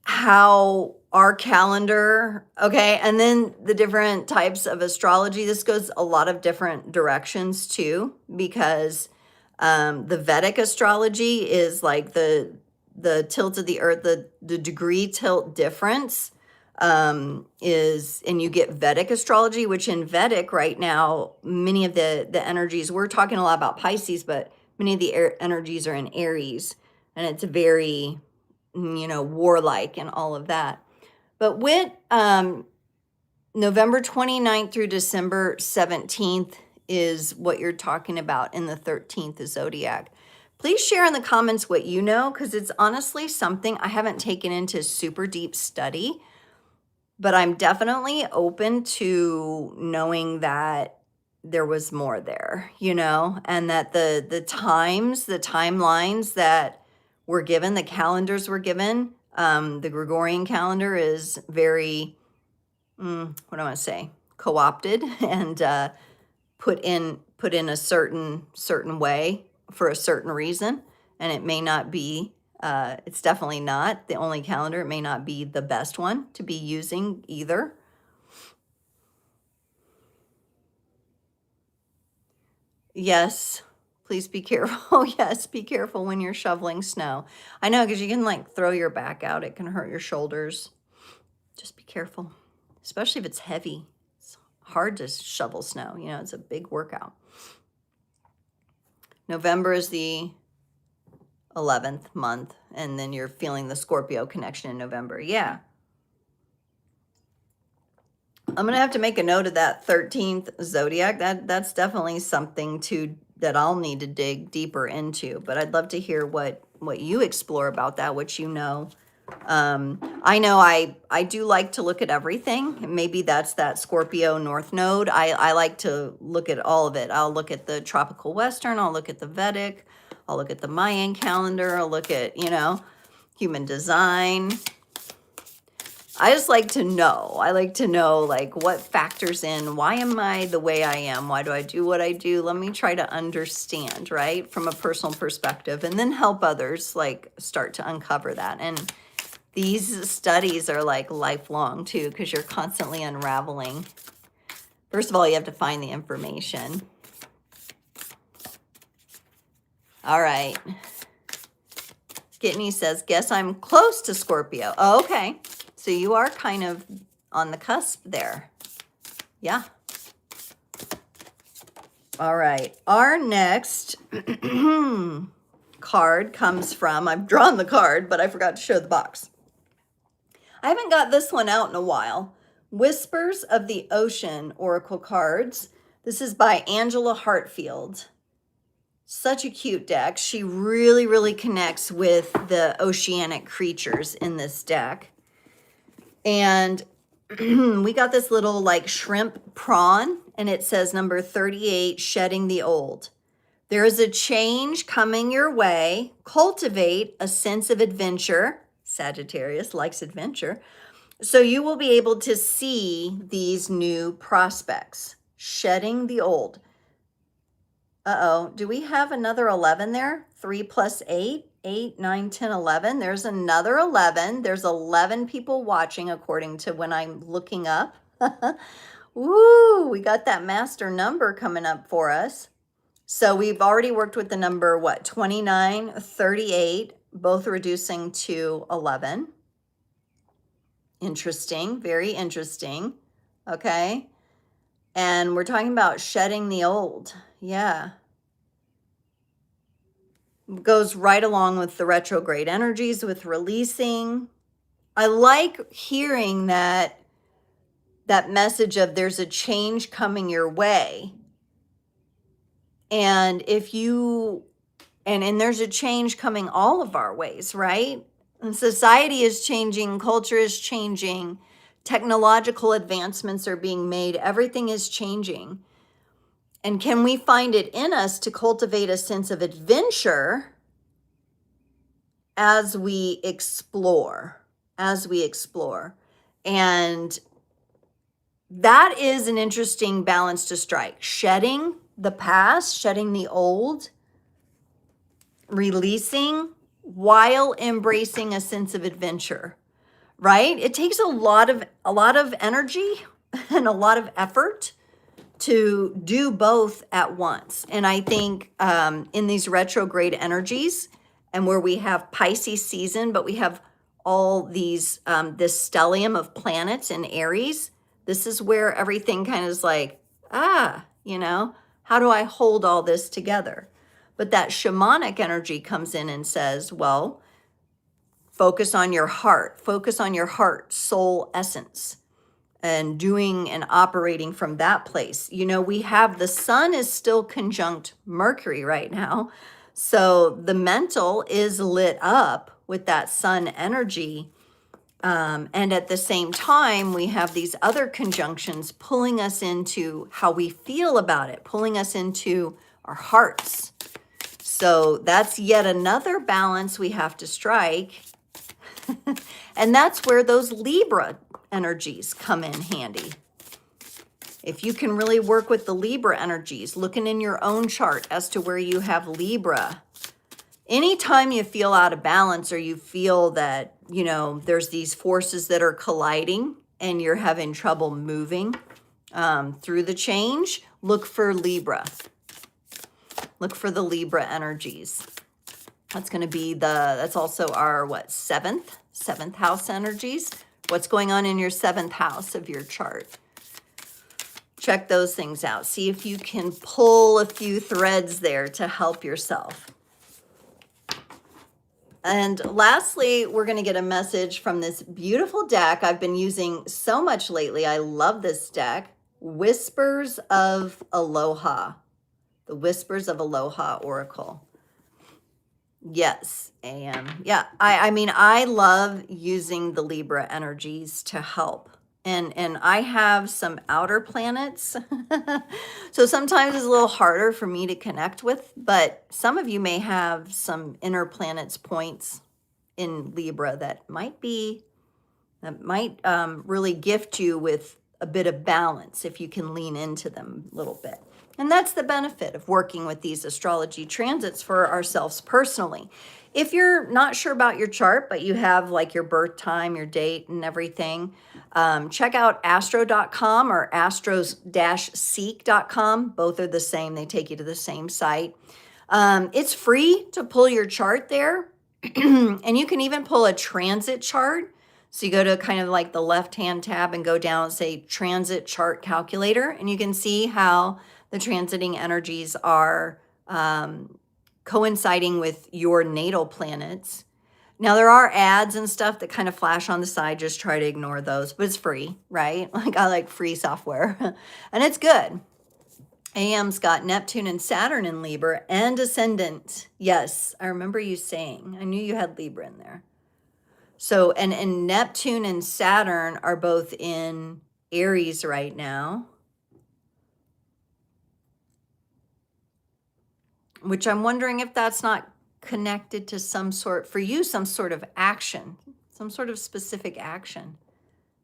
how our calendar, okay, and then the different types of astrology. This goes a lot of different directions too, because the Vedic astrology is like the tilt of the earth, the degree tilt difference is, and you get Vedic astrology, which in Vedic right now, many of the energies, we're talking a lot about Pisces, but many of the energies are in Aries, and it's very, warlike and all of that. But with November 29th through December 17th is what you're talking about in the 13th zodiac. Please share in the comments what you know, because it's honestly something I haven't taken into super deep study, but I'm definitely open to knowing that there was more there, and that the timelines that were given, the calendars were given, the Gregorian calendar is very, what do I want to say, co-opted and put in a certain way for a certain reason, and it may not be It's definitely not the only calendar. It may not be the best one to be using either. Yes, please be careful. Yes, be careful when you're shoveling snow. I know, because you can like throw your back out. It can hurt your shoulders. Just be careful, especially if it's heavy. It's hard to shovel snow. You know, it's a big workout. November is the 11th month, and then you're feeling the Scorpio connection in November. Yeah. I'm gonna have to make a note of that 13th zodiac. That's definitely something that I'll need to dig deeper into. But I'd love to hear what you explore about that, what you know. I know I do like to look at everything. Maybe that's that Scorpio North Node. I like to look at all of it. I'll look at the tropical Western. I'll look at the Vedic. I'll look at the Mayan calendar. I'll look at, you know, human design. I just like to know. I like to know like what factors in. Why am I the way I am? Why do I do what I do? Let me try to understand, right? From a personal perspective, and then help others like start to uncover that. And these studies are like lifelong too, because you're constantly unraveling. First of all, you have to find the information. All right. Gitney says, guess I'm close to Scorpio. Oh, okay. So you are kind of on the cusp there. Yeah. All right. Our next card comes from, I've drawn the card, but I forgot to show the box. I haven't got this one out in a while. Whispers of the Ocean Oracle cards. This is by Angela Hartfield. Such a cute deck. She really, really connects with the oceanic creatures in this deck. And we got this little like shrimp prawn, and it says number 38, shedding the old. There is a change coming your way. Cultivate a sense of adventure. Sagittarius likes adventure. So you will be able to see these new prospects. Shedding the old. Uh-oh, do we have another 11 there? 3 plus 8, 8, 9, 10, 11. There's another 11. There's 11 people watching according to when I'm looking up. Woo, we got that master number coming up for us. So we've already worked with the number, what, 29, 38, both reducing to 11. Interesting, very interesting. Okay. And we're talking about shedding the old. Yeah. Goes right along with the retrograde energies, with releasing. I like hearing that message of there's a change coming your way. And if you, and there's a change coming all of our ways, right? And society is changing, culture is changing, technological advancements are being made, everything is changing. And can we find it in us to cultivate a sense of adventure as we explore, And that is an interesting balance to strike. Shedding the past, shedding the old, releasing while embracing a sense of adventure, right? It takes a lot of energy and a lot of effort to do both at once. And I think in these retrograde energies, and where we have Pisces season, but we have all these, this stellium of planets in Aries, this is where everything kind of is like, you know, how do I hold all this together? But that shamanic energy comes in and says, well, focus on your heart, soul essence, and doing and operating from that place. You know, we have the sun is still conjunct Mercury right now. So the mental is lit up with that sun energy. And at the same time, we have these other conjunctions pulling us into how we feel about it, pulling us into our hearts. So that's yet another balance we have to strike. And that's where those Libra energies come in handy. If you can really work with the Libra energies, looking in your own chart as to where you have Libra, anytime you feel out of balance or you feel that, you know, there's these forces that are colliding and you're having trouble moving through the change, look for Libra. Look for the Libra energies. That's going to be that's also our, what, seventh house energies. What's going on in your 7th house of your chart? Check those things out. See if you can pull a few threads there to help yourself. And lastly, we're going to get a message from this beautiful deck I've been using so much lately. I love this deck. Whispers of Aloha. The Whispers of Aloha Oracle. Yes, yeah, I mean, I love using the Libra energies to help. And I have some outer planets. So sometimes it's a little harder for me to connect with, but some of you may have some inner planets points in Libra that might really gift you with a bit of balance if you can lean into them a little bit. And that's the benefit of working with these astrology transits for ourselves personally. If you're not sure about your chart, but you have like your birth time, your date and everything, check out astro.com or astros-seek.com. Both are the same. They take you to the same site. It's free to pull your chart there. And you can even pull a transit chart. So you go to kind of like the left-hand tab and go down and say transit chart calculator, and you can see how the transiting energies are coinciding with your natal planets. Now, there are ads and stuff that kind of flash on the side. Just try to ignore those, but it's free, right? Like, I like free software, and it's good. AM's got Neptune and Saturn in Libra and Ascendant. Yes, I remember you saying. I knew you had Libra in there. So, and Neptune and Saturn are both in Aries right now, which I'm wondering if that's not connected to some sort, for you, some sort of action, some sort of specific action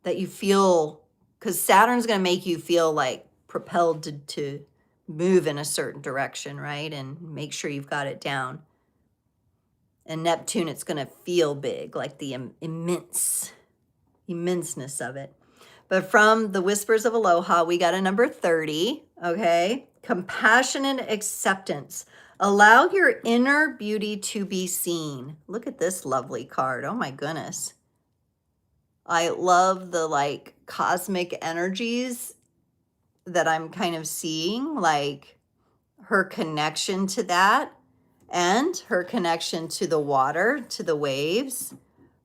that you feel, because Saturn's going to make you feel like propelled to move in a certain direction, right? And make sure you've got it down. And Neptune, it's going to feel big, like the immenseness of it. But from the Whispers of Aloha, we got a number 30, okay? Compassionate acceptance. Allow your inner beauty to be seen. Look at this lovely card. Oh my goodness. I love the like cosmic energies that I'm kind of seeing, like her connection to that and her connection to the water, to the waves.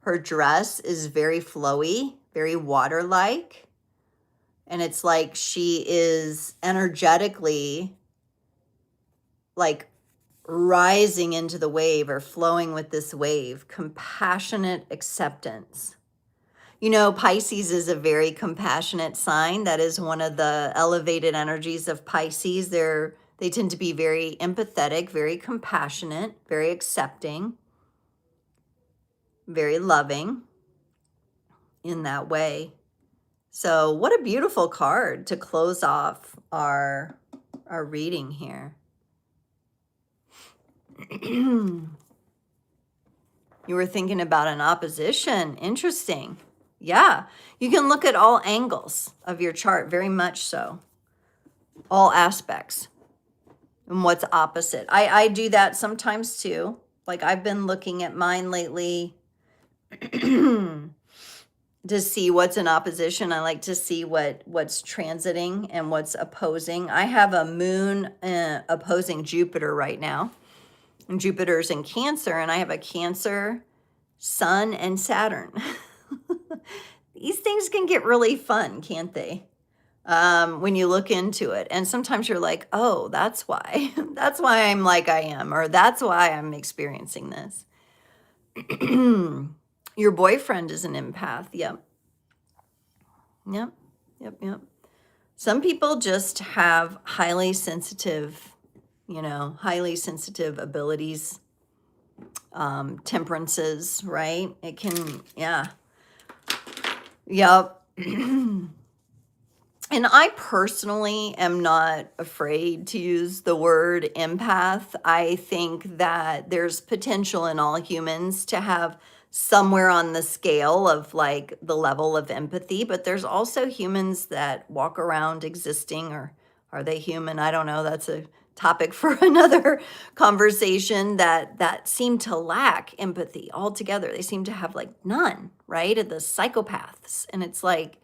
Her dress is very flowy, very water-like. And it's like she is energetically like rising into the wave or flowing with this wave. Compassionate acceptance. You know, Pisces is a very compassionate sign. That is one of the elevated energies of Pisces. They tend to be very empathetic, very compassionate, very accepting, very loving in that way. So what a beautiful card to close off our reading here. You were thinking about an opposition. Interesting. Yeah, you can look at all angles of your chart, very much so. All aspects. And what's opposite. I do that sometimes too. Like I've been looking at mine lately to see what's in opposition. I like to see what's transiting and what's opposing. I have a moon opposing Jupiter right now. And Jupiter's in Cancer, and I have a Cancer, Sun, and Saturn. These things can get really fun, can't they? When you look into it. And sometimes you're like, oh, that's why. That's why I'm like I am, or that's why I'm experiencing this. Your boyfriend is an empath. Yep. Some people just have highly sensitive abilities, temperances, right? It can, yeah. Yep. And I personally am not afraid to use the word empath. I think that there's potential in all humans to have somewhere on the scale of like the level of empathy, but there's also humans that walk around existing, or are they human? I don't know. That's a topic for another conversation, that seem to lack empathy altogether. They seem to have like none, right? And the psychopaths. And it's like,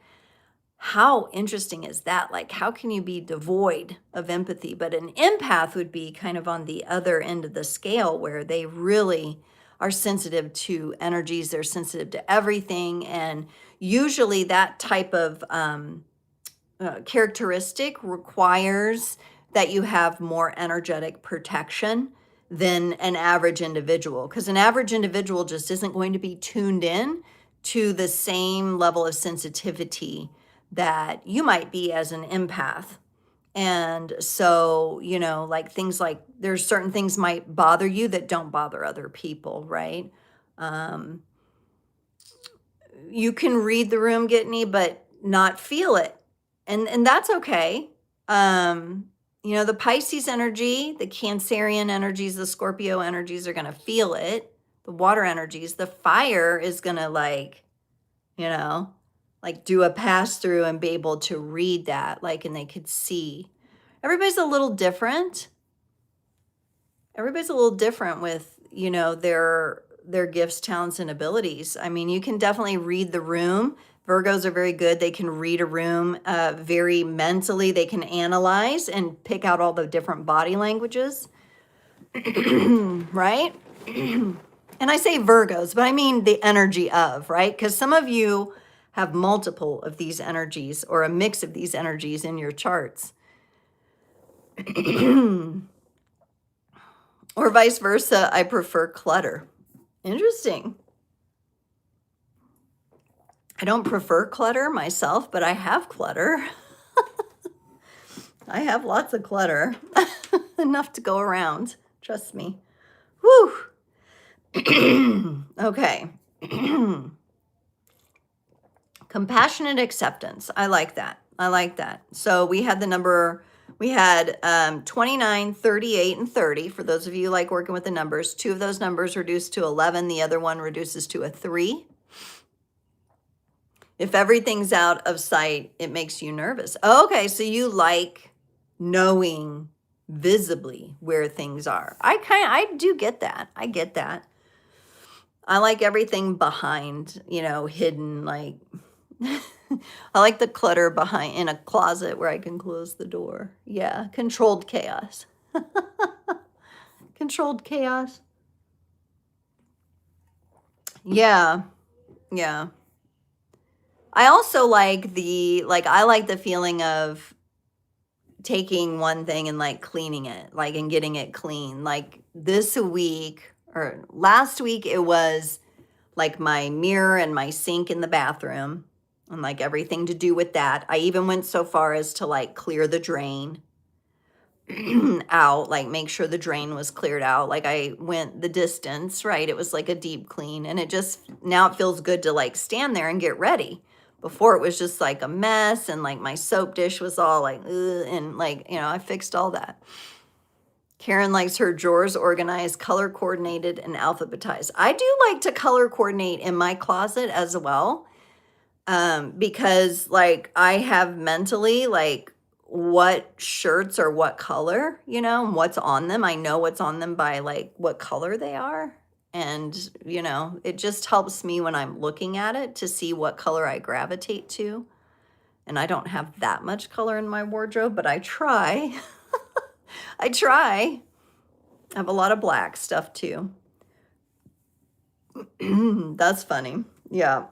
how interesting is that? Like, how can you be devoid of empathy? But an empath would be kind of on the other end of the scale, where they really are sensitive to energies, they're sensitive to everything. And usually that type of characteristic requires that you have more energetic protection than an average individual, because an average individual just isn't going to be tuned in to the same level of sensitivity that you might be as an empath. And so, like things like, there's certain things might bother you that don't bother other people, right? You can read the room, Gitney, but not feel it. And that's okay. The Pisces energy, the Cancerian energies, the Scorpio energies are going to feel it. The water energies, the fire is going to do a pass through and be able to read that, and they could see. Everybody's a little different. Everybody's a little different with, their gifts, talents, and abilities. I mean, you can definitely read the room. Virgos are very good. They can read a room very mentally. They can analyze and pick out all the different body languages, right? And I say Virgos, but I mean the energy of, right? Because some of you have multiple of these energies, or a mix of these energies in your charts. Or vice versa, I prefer clutter. Interesting. I don't prefer clutter myself, but I have clutter. I have lots of clutter. Enough to go around. Trust me. Whew. Okay. Compassionate acceptance. I like that. So we had 29, 38, and 30. For those of you like working with the numbers, 2 of those numbers reduced to 11. The other one reduces to a 3. If everything's out of sight, it makes you nervous. Okay, so you like knowing visibly where things are. I do get that. I get that. I like everything behind, hidden, like I like the clutter behind in a closet where I can close the door. Yeah, controlled chaos. Controlled chaos. Yeah. Yeah. I also like I like the feeling of taking one thing and cleaning it, and getting it clean. Like this week or last week, it was my mirror and my sink in the bathroom and everything to do with that. I even went so far as to clear the drain out, make sure the drain was cleared out. I went the distance, right? It was a deep clean, and now it feels good to stand there and get ready. Before it was just a mess, and my soap dish was all and I fixed all that. Karen likes her drawers organized, color coordinated, and alphabetized. I do like to color coordinate in my closet as well, because I have mentally what shirts are what color, and what's on them. I know what's on them by what color they are. And, it just helps me when I'm looking at it to see what color I gravitate to. And I don't have that much color in my wardrobe, but I try. I try. I have a lot of black stuff too. That's funny. Yeah.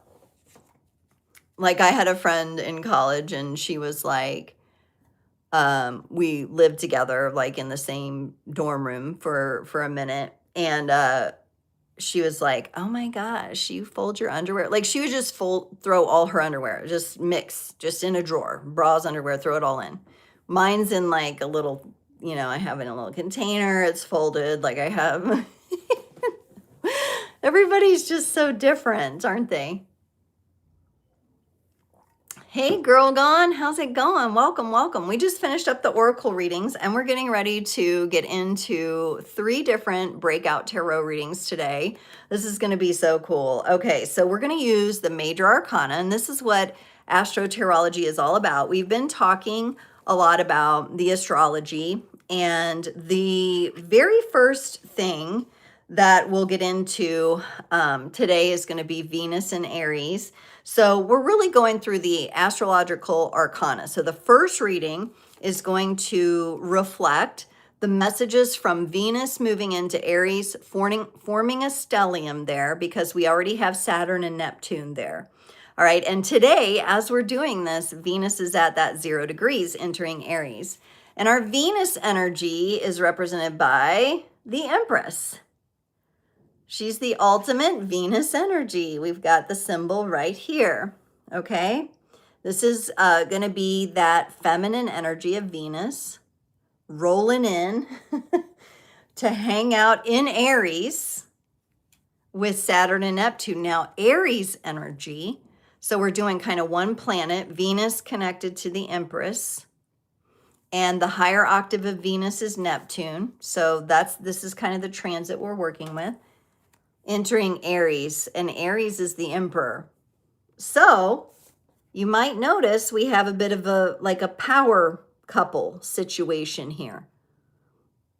I had a friend in college, and she was we lived together in the same dorm room for a minute. And she was like, oh my gosh, you fold your underwear. She would just throw all her underwear, just mix, just in a drawer, bras, underwear, throw it all in. Mine's in a little, I have it in a little container. It's folded. I have, everybody's just so different, aren't they? Hey, Girl Gone, how's it going? Welcome, welcome. We just finished up the oracle readings and we're getting ready to get into 3 different breakout tarot readings today. This is going to be so cool. Okay, so we're going to use the major arcana, and this is what astrotarology is all about. We've been talking a lot about the astrology, and the very first thing that we'll get into today is going to be Venus and Aries. So we're really going through the astrological arcana. So the first reading is going to reflect the messages from Venus moving into Aries, forming a stellium there, because we already have Saturn and Neptune there. All right, and today, as we're doing this, Venus is at that 0 degrees entering Aries. And our Venus energy is represented by the Empress. She's the ultimate Venus energy. We've got the symbol right here, okay? This is going to be that feminine energy of Venus rolling in to hang out in Aries with Saturn and Neptune. Now, Aries energy, so we're doing kind of one planet, Venus connected to the Empress, and the higher octave of Venus is Neptune. So this is kind of the transit we're working with. Entering Aries, and Aries is the emperor. So you might notice we have a bit of a power couple situation here.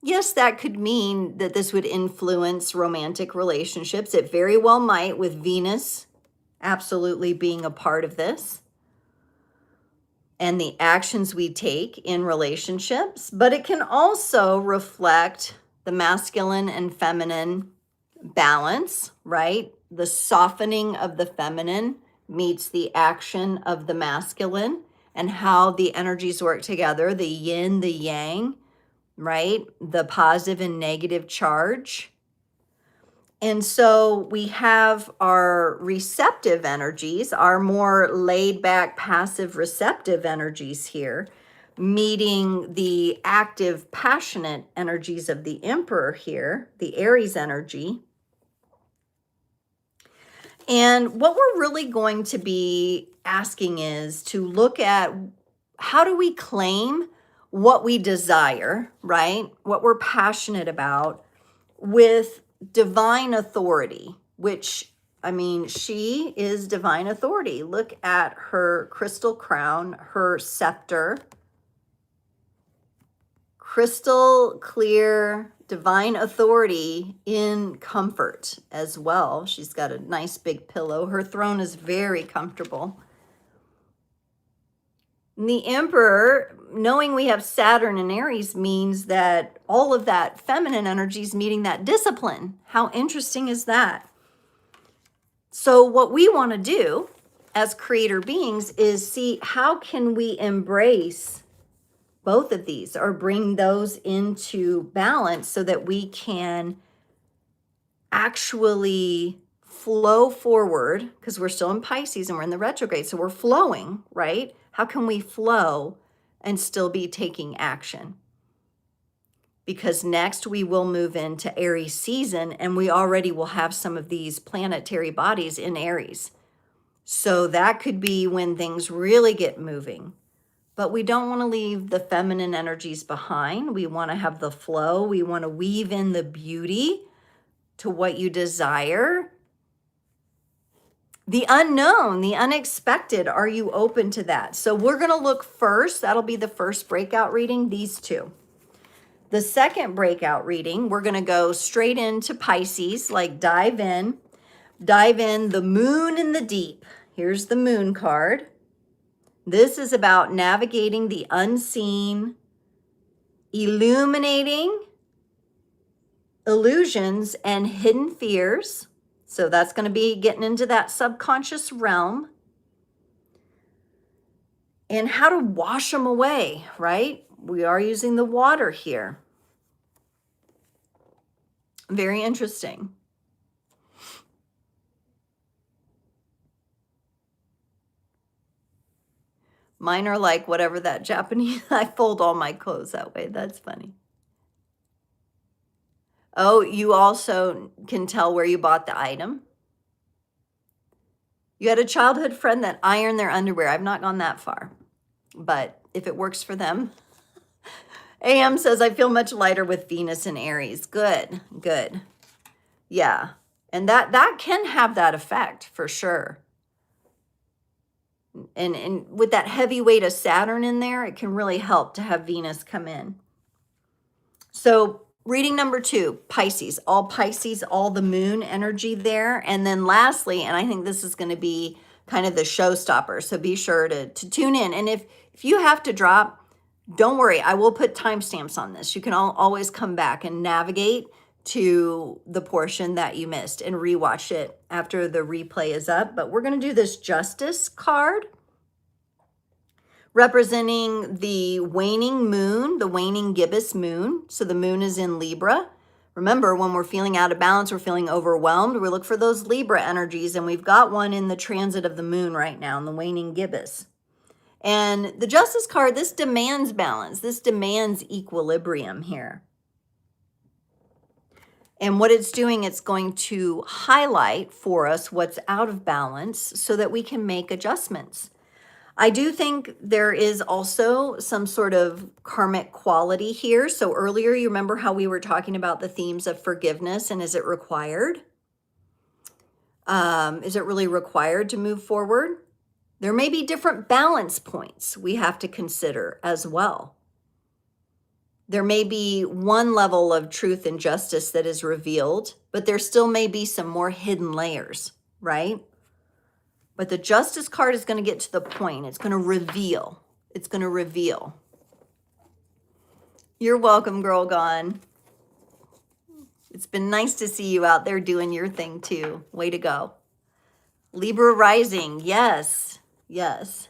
Yes, that could mean that this would influence romantic relationships. It very well might, with Venus absolutely being a part of this and the actions we take in relationships. But it can also reflect the masculine and feminine balance, right? The softening of the feminine meets the action of the masculine, and how the energies work together, the yin, the yang, right? The positive and negative charge. And so we have our receptive energies, our more laid back, passive, receptive energies here, meeting the active, passionate energies of the emperor here, the Aries energy. And what we're really going to be asking is to look at, how do we claim what we desire, right? What we're passionate about, with divine authority, which, I mean, she is divine authority. Look at her crystal crown, her scepter, crystal clear divine authority in comfort as well. She's got a nice big pillow. Her throne is very comfortable. And the emperor, knowing we have Saturn and Aries, means that all of that feminine energy is meeting that discipline. How interesting is that? So what we want to do as creator beings is see, how can we embrace both of these, or bring those into balance, so that we can actually flow forward, because we're still in Pisces and we're in the retrograde, so we're flowing, right? How can we flow and still be taking action? Because next we will move into Aries season, and we already will have some of these planetary bodies in Aries. So that could be when things really get moving. But we don't want to leave the feminine energies behind. We want to have the flow. We want to weave in the beauty to what you desire. The unknown, the unexpected, are you open to that? So we're going to look first, that'll be the first breakout reading, these two. The second breakout reading, we're going to go straight into Pisces, like dive in the moon in the deep. Here's the moon card. This is about navigating the unseen, illuminating illusions and hidden fears. So that's going to be getting into that subconscious realm, and how to wash them away, right? We are using the water here. Very interesting. Mine are like whatever that Japanese, I fold all my clothes that way. That's funny. Oh, you also can tell where you bought the item. You had a childhood friend that ironed their underwear. I've not gone that far, but if it works for them. AM says, I feel much lighter with Venus and Aries. Good, good. Yeah. And that can have that effect for sure. And with that heavy weight of Saturn in there, it can really help to have Venus come in. So reading number 2, Pisces, all the moon energy there. And then lastly, and I think this is going to be kind of the showstopper, so be sure to tune in. And if you have to drop, don't worry, I will put timestamps on this. You can always come back and navigate to the portion that you missed and rewatch it after the replay is up. But we're going to do this Justice card representing the waning moon, the waning gibbous moon. So the moon is in Libra. Remember, when we're feeling out of balance, we're feeling overwhelmed, we look for those Libra energies, and we've got one in the transit of the moon right now in the waning gibbous. And the Justice card, this demands balance. This demands equilibrium here. And what it's doing, it's going to highlight for us what's out of balance so that we can make adjustments. I do think there is also some sort of karmic quality here. So earlier, you remember how we were talking about the themes of forgiveness, and is it required? Is it really required to move forward? There may be different balance points we have to consider as well. There may be one level of truth and justice that is revealed, but there still may be some more hidden layers, right? But the Justice card is going to get to the point. It's going to reveal. It's going to reveal. You're welcome, Girl Gone. It's been nice to see you out there doing your thing too. Way to go. Libra rising. Yes. Yes.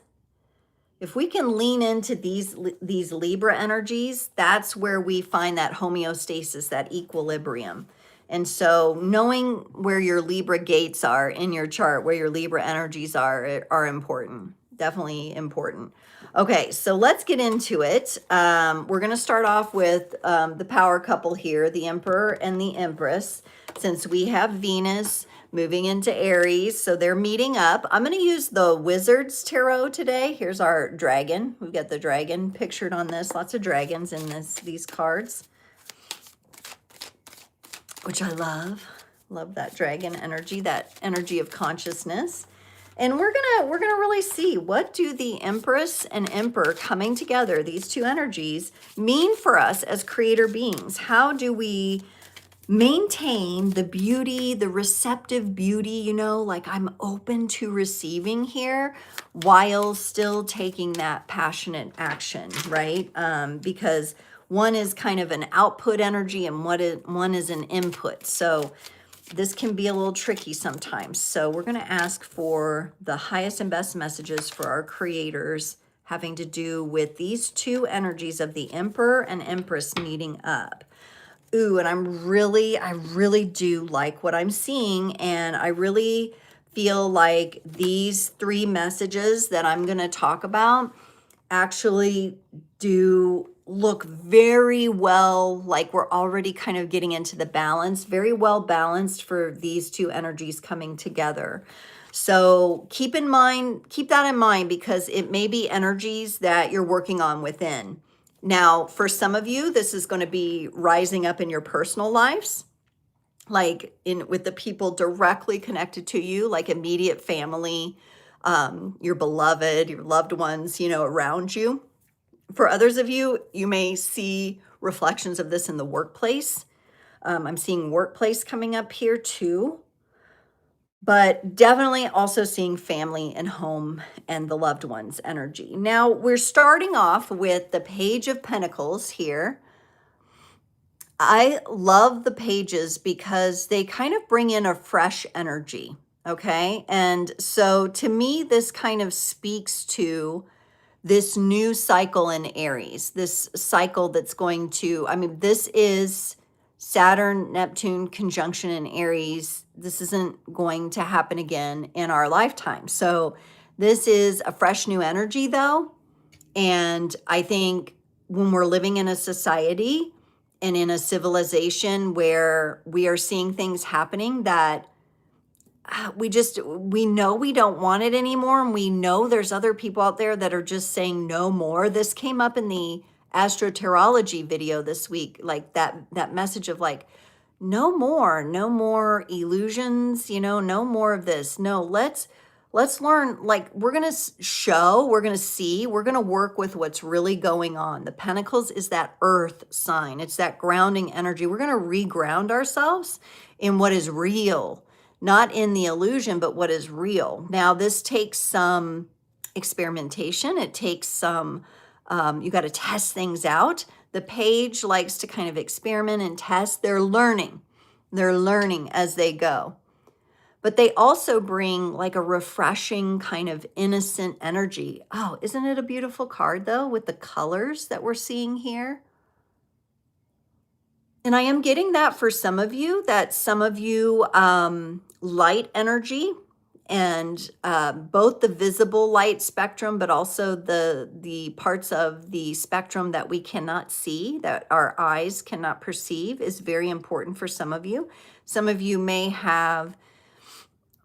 If we can lean into these Libra energies, that's where we find that homeostasis, that equilibrium. And so knowing where your Libra gates are in your chart, where your Libra energies are important. Definitely important. Okay, so let's get into it. We're going to start off with the power couple here, the Emperor and the Empress, since we have Venus moving into Aries, so they're meeting up. I'm going to use the Wizard's Tarot today. Here's our dragon. We've got the dragon pictured on this. Lots of dragons in these cards, which I love. Love that dragon energy, that energy of consciousness. And we're gonna really see, what do the Empress and Emperor coming together, these two energies, mean for us as creator beings? How do we maintain the beauty, the receptive beauty, you know, like I'm open to receiving here while still taking that passionate action, right? Because one is kind of an output energy and one is an input. So this can be a little tricky sometimes. So we're going to ask for the highest and best messages for our creators having to do with these two energies of the Emperor and Empress meeting up. Ooh, and I really do like what I'm seeing, and I really feel like these 3 messages that I'm going to talk about actually do look very well, like we're already kind of getting into the balance, very well balanced for these two energies coming together. So keep that in mind, because it may be energies that you're working on within. Now, for some of you, this is going to be rising up in your personal lives, like with the people directly connected to you, like immediate family, your beloved, your loved ones, you know, around you. For others of you, you may see reflections of this in the workplace. I'm seeing workplace coming up here too. But definitely also seeing family and home and the loved ones energy. Now we're starting off with the Page of Pentacles here. I love the pages because they kind of bring in a fresh energy, okay? And so to me, this kind of speaks to this new cycle in Aries, this cycle that's going to, I mean, this is Saturn, Neptune conjunction in Aries. This isn't going to happen again in our lifetime. So this is a fresh new energy though. And I think when we're living in a society and in a civilization where we are seeing things happening that we know we don't want it anymore. And we know there's other people out there that are just saying no more. This came up in the Astrotarology video this week, like that message of like, no more, no more illusions, no more of this. No, let's learn, like we're going to show, we're going to see, we're going to work with what's really going on. The Pentacles is that earth sign. It's that grounding energy. We're going to reground ourselves in what is real, not in the illusion, but what is real. Now, this takes some experimentation. It takes some, you got to test things out. The page likes to kind of experiment and test. They're learning as they go. But they also bring like a refreshing kind of innocent energy. Oh, isn't it a beautiful card though, with the colors that we're seeing here? And I am getting that for some of you, light energy, and both the visible light spectrum, but also the parts of the spectrum that we cannot see, that our eyes cannot perceive, is very important for some of you. Some of you may have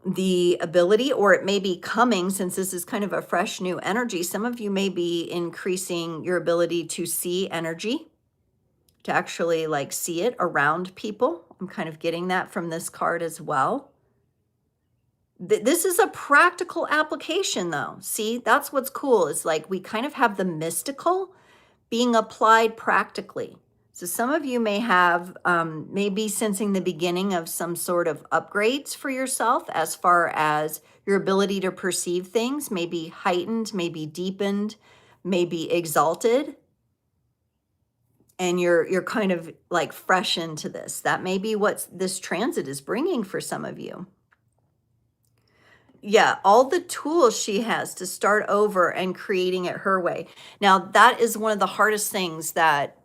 the ability, or it may be coming, since this is kind of a fresh new energy. Some of you may be increasing your ability to see energy, to actually like see it around people. I'm kind of getting that from this card as well. This is a practical application though. See, that's what's cool. It's like we kind of have the mystical being applied practically. So some of you may have, maybe sensing the beginning of some sort of upgrades for yourself as far as your ability to perceive things, maybe heightened, maybe deepened, maybe exalted. And you're kind of like fresh into this. That may be what this transit is bringing for some of you. Yeah, all the tools she has to start over and creating it her way. Now, that is one of the hardest things that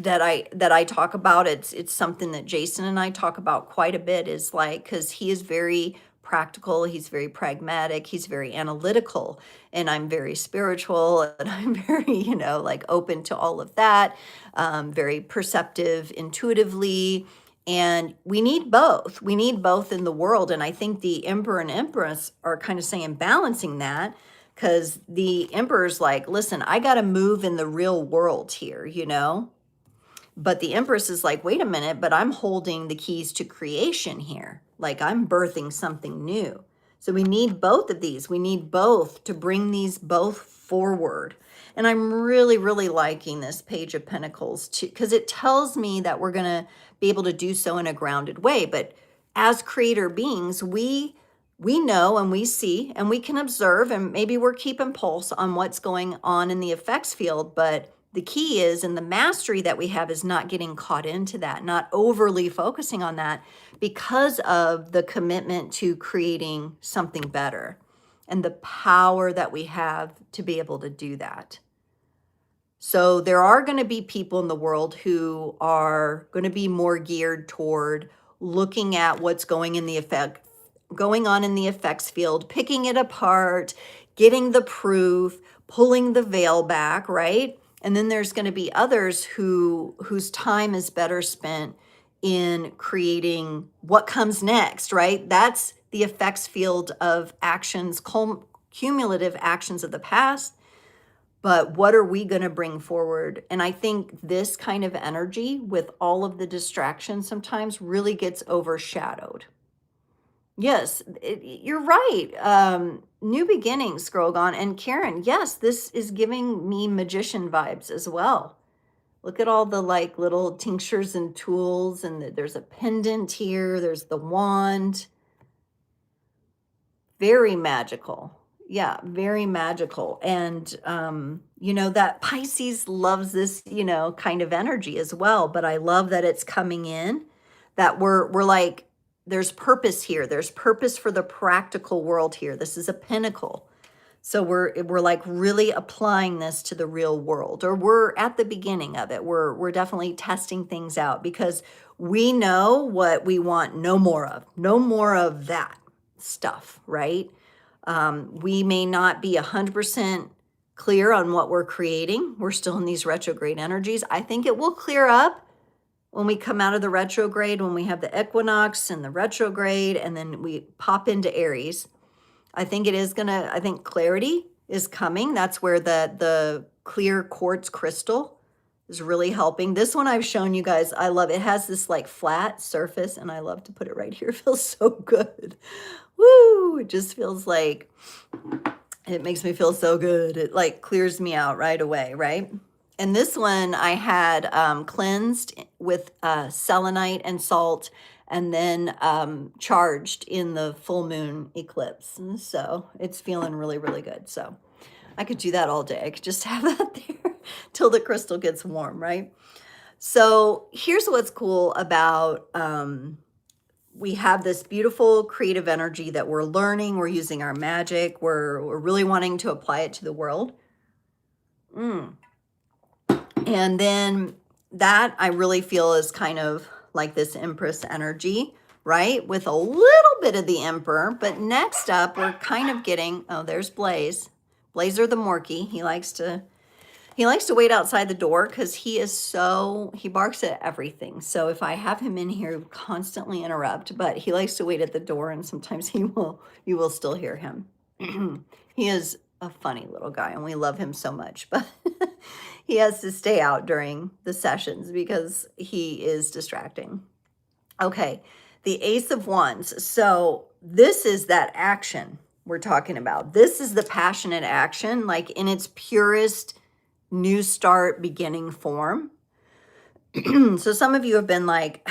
I talk about. It's something that Jason and I talk about quite a bit, is like, because he is very practical, he's very pragmatic, he's very analytical, and I'm very spiritual, and I'm very, like open to all of that, very perceptive intuitively. And we need both. We need both in the world. And I think the Emperor and Empress are kind of saying, balancing that, because the Emperor's like, listen, I got to move in the real world here, But the Empress is like, wait a minute, but I'm holding the keys to creation here. Like I'm birthing something new. So we need both of these. We need both to bring these both forward. And I'm really, really liking this Page of Pentacles too, because it tells me that we're going to be able to do so in a grounded way. But as creator beings, we know and we see and we can observe, and maybe we're keeping pulse on what's going on in the effects field. But the key is, and the mastery that we have, is not getting caught into that, not overly focusing on that, because of the commitment to creating something better and the power that we have to be able to do that. So there are going to be people in the world who are going to be more geared toward looking at what's going on in the effects field, picking it apart, getting the proof, pulling the veil back, right? And then there's going to be others whose time is better spent in creating what comes next, right? That's the effects field of actions, cumulative actions of the past. But what are we going to bring forward? And I think this kind of energy with all of the distractions sometimes really gets overshadowed. Yes, you're right. New beginnings, Scrollgon. And Karen, yes, this is giving me magician vibes as well. Look at all the like little tinctures and tools, and there's a pendant here. There's the wand. Very magical. Yeah, very magical. And, that Pisces loves this, kind of energy as well. But I love that it's coming in, that we're like, there's purpose here. There's purpose for the practical world here. This is a pinnacle. So we're like really applying this to the real world, or we're at the beginning of it. We're definitely testing things out, because we know what we want no more of that stuff, right? We may not be 100% clear on what we're creating. We're still in these retrograde energies. I think it will clear up when we come out of the retrograde, when we have the equinox and the retrograde, and then we pop into Aries. I think it is gonna, I think clarity is coming. That's where the clear quartz crystal is really helping. This one I've shown you guys, I love it. It has this like flat surface, and I love to put it right here. It feels so good. Woo! It just feels like, it makes me feel so good. It like clears me out right away, right? And this one I had cleansed with selenite and salt, and then charged in the full moon eclipse. And so it's feeling really, really good. So I could do that all day. I could just have that there till the crystal gets warm, right? So here's what's cool about, we have this beautiful creative energy that we're learning. We're using our magic. We're really wanting to apply it to the world. And then that I really feel is kind of like this Empress energy, right? With a little bit of the Emperor. But next up, we're kind of getting, oh, there's Blaze. Blazer the Morky. He likes to wait outside the door because he barks at everything. So if I have him in here, he would constantly interrupt, but he likes to wait at the door, and sometimes you will still hear him. He is a funny little guy, and we love him so much, but he has to stay out during the sessions because he is distracting. Okay, the Ace of Wands. So this is that action we're talking about. This is the passionate action, like in its purest new start beginning form. So some of you have been like,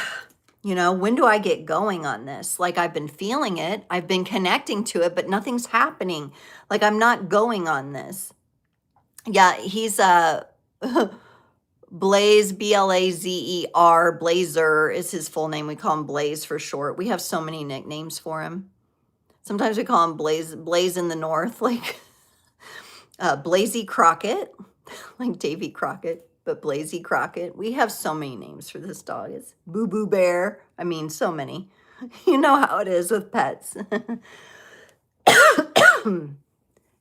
you know, when do I get going on this? Like I've been feeling it, I've been connecting to it, but nothing's happening. Like I'm not going on this. Yeah, he's Blaze, B-L-A-Z-E-R, Blazer is his full name. We call him Blaze for short. We have so many nicknames for him. Sometimes we call him Blaze in the North, like Blazy Crockett, like Davy Crockett, but Blazy Crockett. We have so many names for this dog. It's Boo Boo Bear. I mean, so many. You know how it is with pets.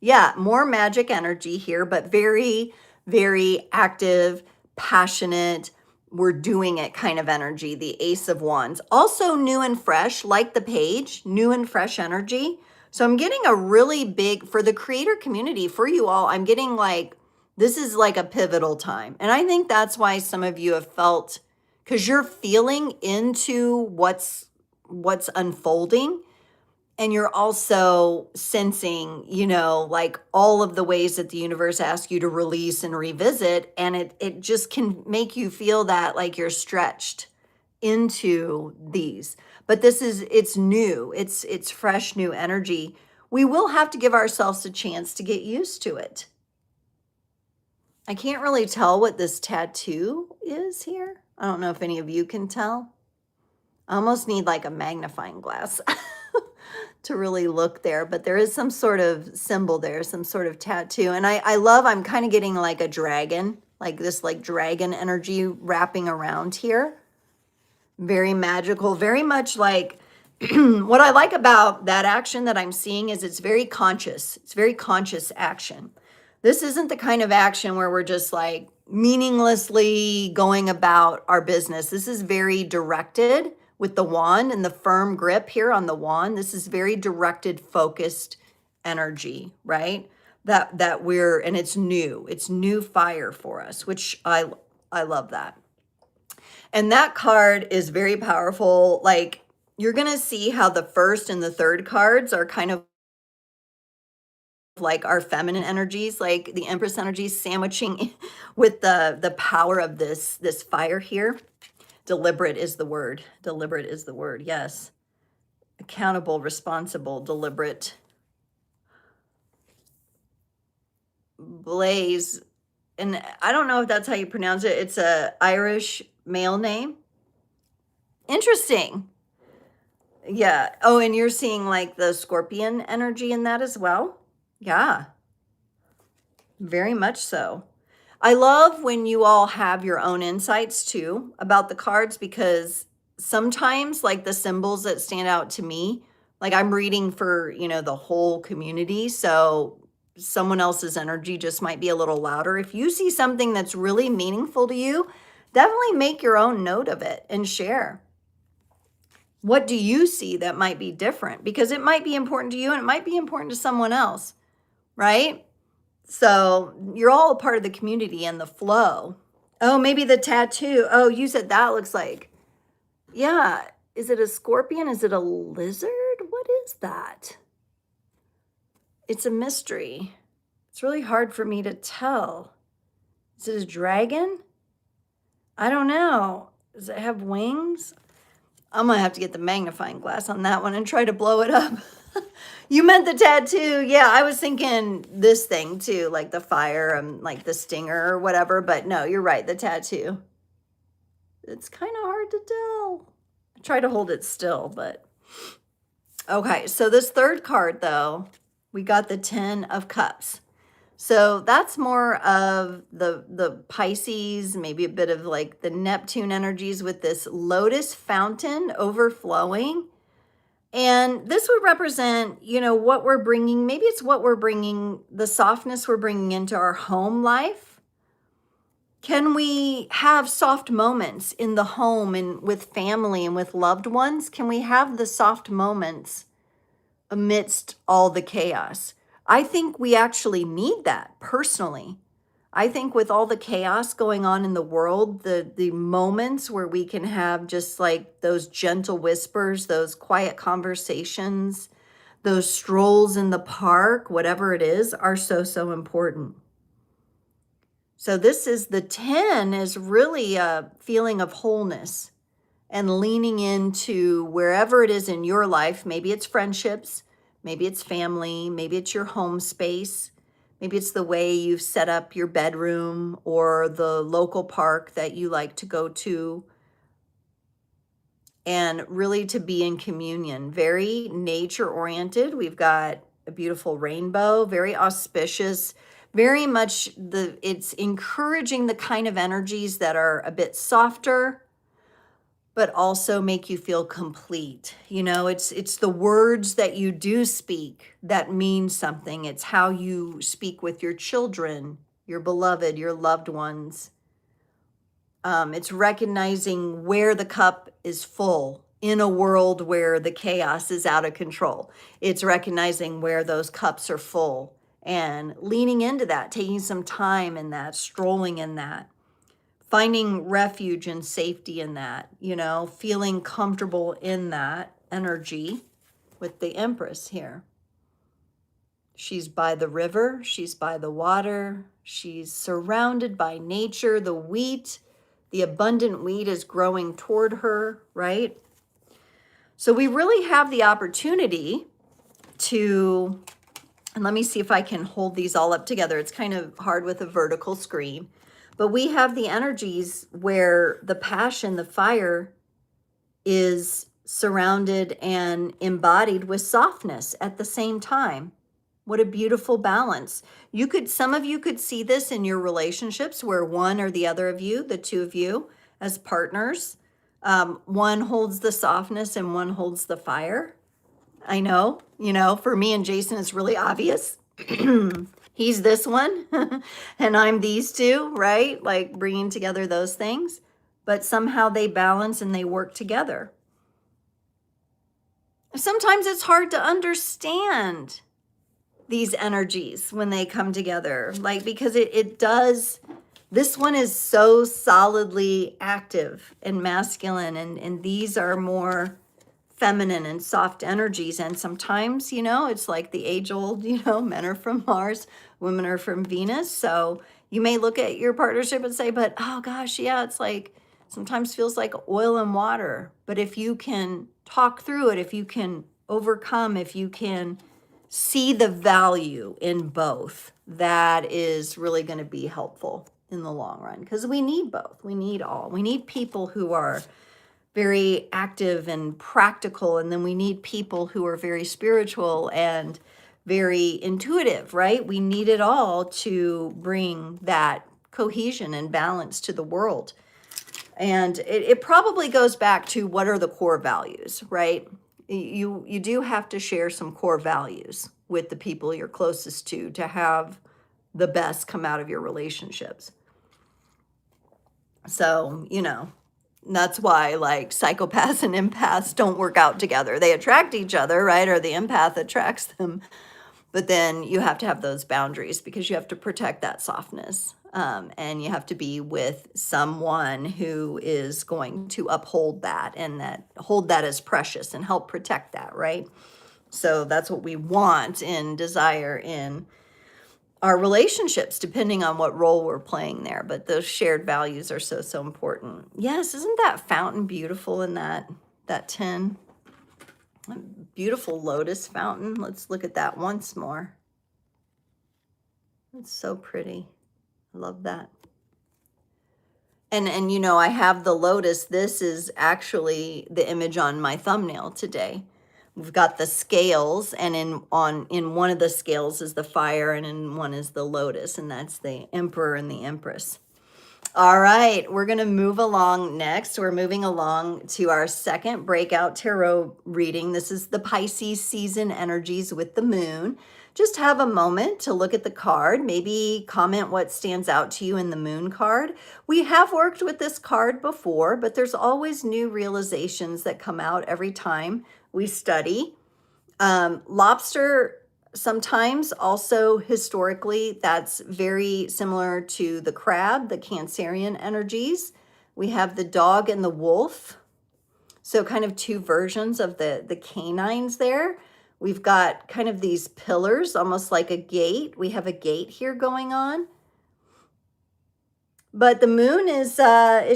Yeah, more magic energy here, but very, very active, passionate, we're doing it kind of energy, the Ace of Wands. Also new and fresh, like the page, new and fresh energy. So I'm getting a really big, for the creator community, for you all, I'm getting like, this is like a pivotal time. And I think that's why some of you have felt, because you're feeling into what's unfolding. And you're also sensing, you know, like all of the ways that the universe asks you to release and revisit. And it just can make you feel that like you're stretched into these. But it's new. It's fresh, new energy. We will have to give ourselves a chance to get used to it. I can't really tell what this tattoo is here. I don't know if any of you can tell. I almost need like a magnifying glass to really look there, but there is some sort of symbol there, some sort of tattoo. And I'm kind of getting like a dragon, like this like dragon energy wrapping around here. Very magical, very much like what I like about that action that I'm seeing is it's very conscious. It's very conscious action. This isn't the kind of action where we're just like meaninglessly going about our business. This is very directed with the wand and the firm grip here on the wand. This is very directed, focused energy, right? That we're, and it's new fire for us, which I love that. And that card is very powerful. Like you're going to see how the first and the third cards are kind of like our feminine energies, like the Empress energies sandwiching with the power of this fire here. Deliberate is the word. Deliberate is the word. Yes. Accountable, responsible, deliberate. Blaze. And I don't know if that's how you pronounce it. It's a Irish male name. Interesting. Yeah. Oh, and you're seeing like the scorpion energy in that as well. Yeah. Very much so. I love when you all have your own insights too about the cards, because sometimes like the symbols that stand out to me, like I'm reading for, you know, the whole community. So someone else's energy just might be a little louder. If you see something that's really meaningful to you, definitely make your own note of it and share. What do you see that might be different? Because it might be important to you and it might be important to someone else, right? So you're all a part of the community and the flow. Oh, maybe the tattoo. Oh, you said that looks like, yeah. Is it a scorpion? Is it a lizard? What is that? It's a mystery. It's really hard for me to tell. Is it a dragon? I don't know. Does it have wings? I'm going to have to get the magnifying glass on that one and try to blow it up. You meant the tattoo. Yeah, I was thinking this thing too, like the fire and like the stinger or whatever. But no, you're right, the tattoo. It's kind of hard to tell. I try to hold it still, but... Okay, so this third card, though, we got the 10 of Cups. So that's more of the Pisces, maybe a bit of like the Neptune energies with this lotus fountain overflowing. And this would represent, you know, what we're bringing. Maybe it's what we're bringing, the softness we're bringing into our home life. Can we have soft moments in the home and with family and with loved ones? Can we have the soft moments amidst all the chaos? I think we actually need that personally. I think with all the chaos going on in the world, the moments where we can have just like those gentle whispers, those quiet conversations, those strolls in the park, whatever it is, are so, so important. So this is the 10 is really a feeling of wholeness and leaning into wherever it is in your life. Maybe it's friendships, maybe it's family, maybe it's your home space. Maybe it's the way you've set up your bedroom or the local park that you like to go to. And really to be in communion, very nature oriented. We've got a beautiful rainbow, very auspicious, very much it's encouraging the kind of energies that are a bit softer, but also make you feel complete. You know, it's the words that you do speak that mean something. It's how you speak with your children, your beloved, your loved ones. It's recognizing where the cup is full in a world where the chaos is out of control. It's recognizing where those cups are full and leaning into that, taking some time in that, strolling in that. Finding refuge and safety in that, you know, feeling comfortable in that energy with the Empress here. She's by the river, she's by the water, she's surrounded by nature. The wheat, the abundant wheat is growing toward her, right? So we really have the opportunity to, and let me see if I can hold these all up together. It's kind of hard with a vertical screen. But we have the energies where the passion, the fire, is surrounded and embodied with softness at the same time. What a beautiful balance. Some of you could see this in your relationships where one or the other of you, the two of you as partners, one holds the softness and one holds the fire. I know, you know, for me and Jason, it's really obvious. He's this one and I'm these two, right? Like bringing together those things, but somehow they balance and they work together. Sometimes it's hard to understand these energies when they come together, like, because it does, this one is so solidly active and masculine, and these are more feminine and soft energies. And sometimes, you know, it's like the age old, you know, men are from Mars, women are from Venus. So you may look at your partnership and say, but oh gosh, yeah, it's like sometimes feels like oil and water. But if you can talk through it, if you can overcome, if you can see the value in both, that is really going to be helpful in the long run, because we need both. We need all. We need people who are very active and practical, and then we need people who are very spiritual and very intuitive, right? We need it all to bring that cohesion and balance to the world. And it probably goes back to what are the core values, right? You do have to share some core values with the people you're closest to have the best come out of your relationships. So, you know, that's why like psychopaths and empaths don't work out together. They attract each other, right? Or the empath attracts them. But then you have to have those boundaries because you have to protect that softness. And you have to be with someone who is going to uphold that and that hold that as precious and help protect that, right? So that's what we want and desire in our relationships, depending on what role we're playing there. But those shared values are so, so important. Yes, isn't that fountain beautiful in that tin? Beautiful lotus fountain. Let's look at that once more. It's so pretty. I love that. And you know, I have the lotus. This is actually the image on my thumbnail today. We've got the scales, and in one of the scales is the fire, and in one is the lotus, and that's the emperor and the empress. All right, we're going to move along next. We're moving along to our second breakout tarot reading. This is the Pisces season energies with the moon. Just have a moment to look at the card, maybe comment what stands out to you in the moon card. We have worked with this card before, but there's always new realizations that come out every time we study. Lobster, sometimes also historically, that's very similar to the crab, the Cancerian energies. We have the dog and the wolf. So kind of two versions of the canines there. We've got kind of these pillars, almost like a gate. We have a gate here going on. But the moon is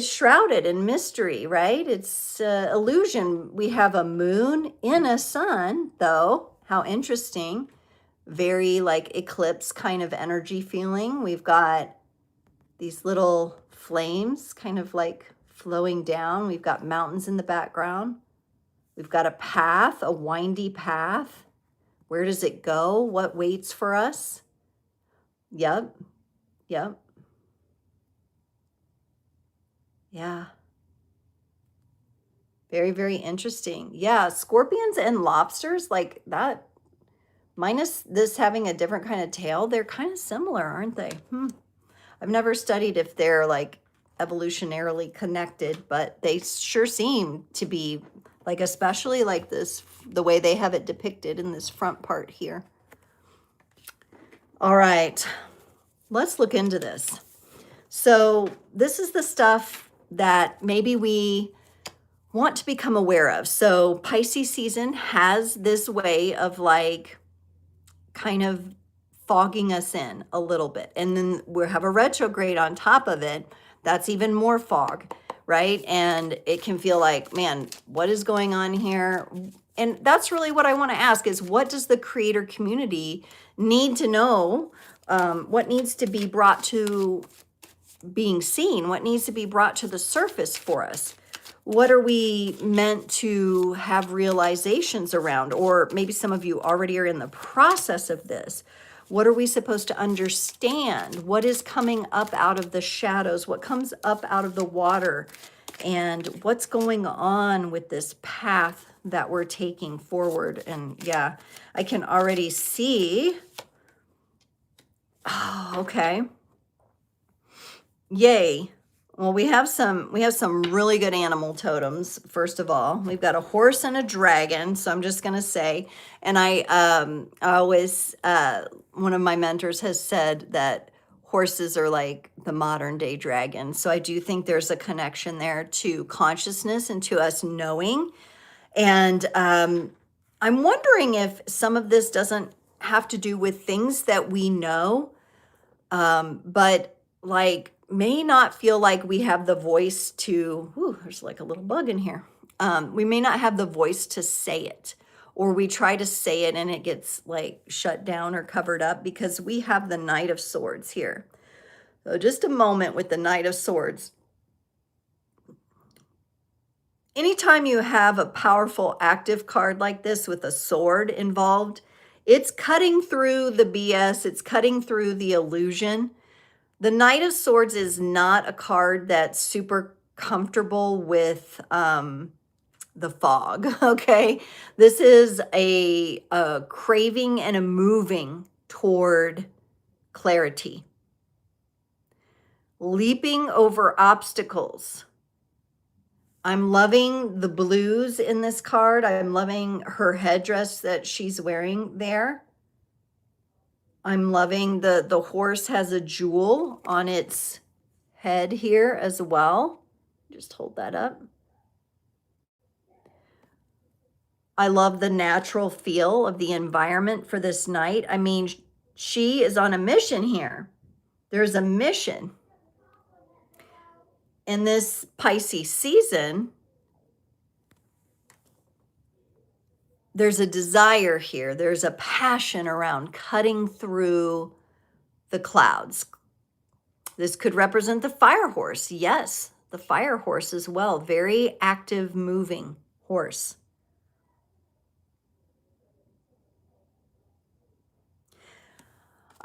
shrouded in mystery, right? It's illusion. We have a moon in a sun, though. How interesting. Very like eclipse kind of energy feeling. We've got these little flames kind of like flowing down. We've got mountains in the background. We've got a path, a windy path. Where does it go? What waits for us? Yep. Yep. Yeah. Very, very interesting. Yeah, scorpions and lobsters, like that, minus this having a different kind of tail, they're kind of similar, aren't they? I've never studied if they're like evolutionarily connected, but they sure seem to be, like especially like this, the way they have it depicted in this front part here. All right, let's look into this. So this is the stuff that maybe we want to become aware of. So Pisces season has this way of like kind of fogging us in a little bit. And then we have a retrograde on top of it. That's even more fog, right? And it can feel like, man, what is going on here? And that's really what I want to ask is, what does the creator community need to know? What needs to be brought to being seen? What needs to be brought to the surface for us? What are we meant to have realizations around? Or maybe some of you already are in the process of this. What are we supposed to understand? What is coming up out of the shadows? What comes up out of the water? And what's going on with this path that we're taking forward? And yeah, I can already see. Oh, okay. Yay. Well, we have some really good animal totems. First of all, we've got a horse and a dragon. So I'm just going to say, and I always, one of my mentors has said that horses are like the modern day dragon. So I do think there's a connection there to consciousness and to us knowing. And I'm wondering if some of this doesn't have to do with things that we know, but like may not feel like we have the voice to, there's like a little bug in here. We may not have the voice to say it, or we try to say it and it gets like shut down or covered up because we have the Knight of Swords here. So just a moment with the Knight of Swords. Anytime you have a powerful active card like this with a sword involved, it's cutting through the BS, it's cutting through the illusion. The Knight of Swords is not a card that's super comfortable with the fog, okay? This is a craving and a moving toward clarity. leaping over obstacles. I'm loving the blues in this card. I'm loving her headdress that she's wearing there. I'm loving the horse has a jewel on its head here as well. Just hold that up. I love the natural feel of the environment for this night. I mean, she is on a mission here. There's a mission. In this Pisces season, there's a desire here. There's a passion around cutting through the clouds. This could represent the fire horse. Yes, the fire horse as well. Very active, moving horse.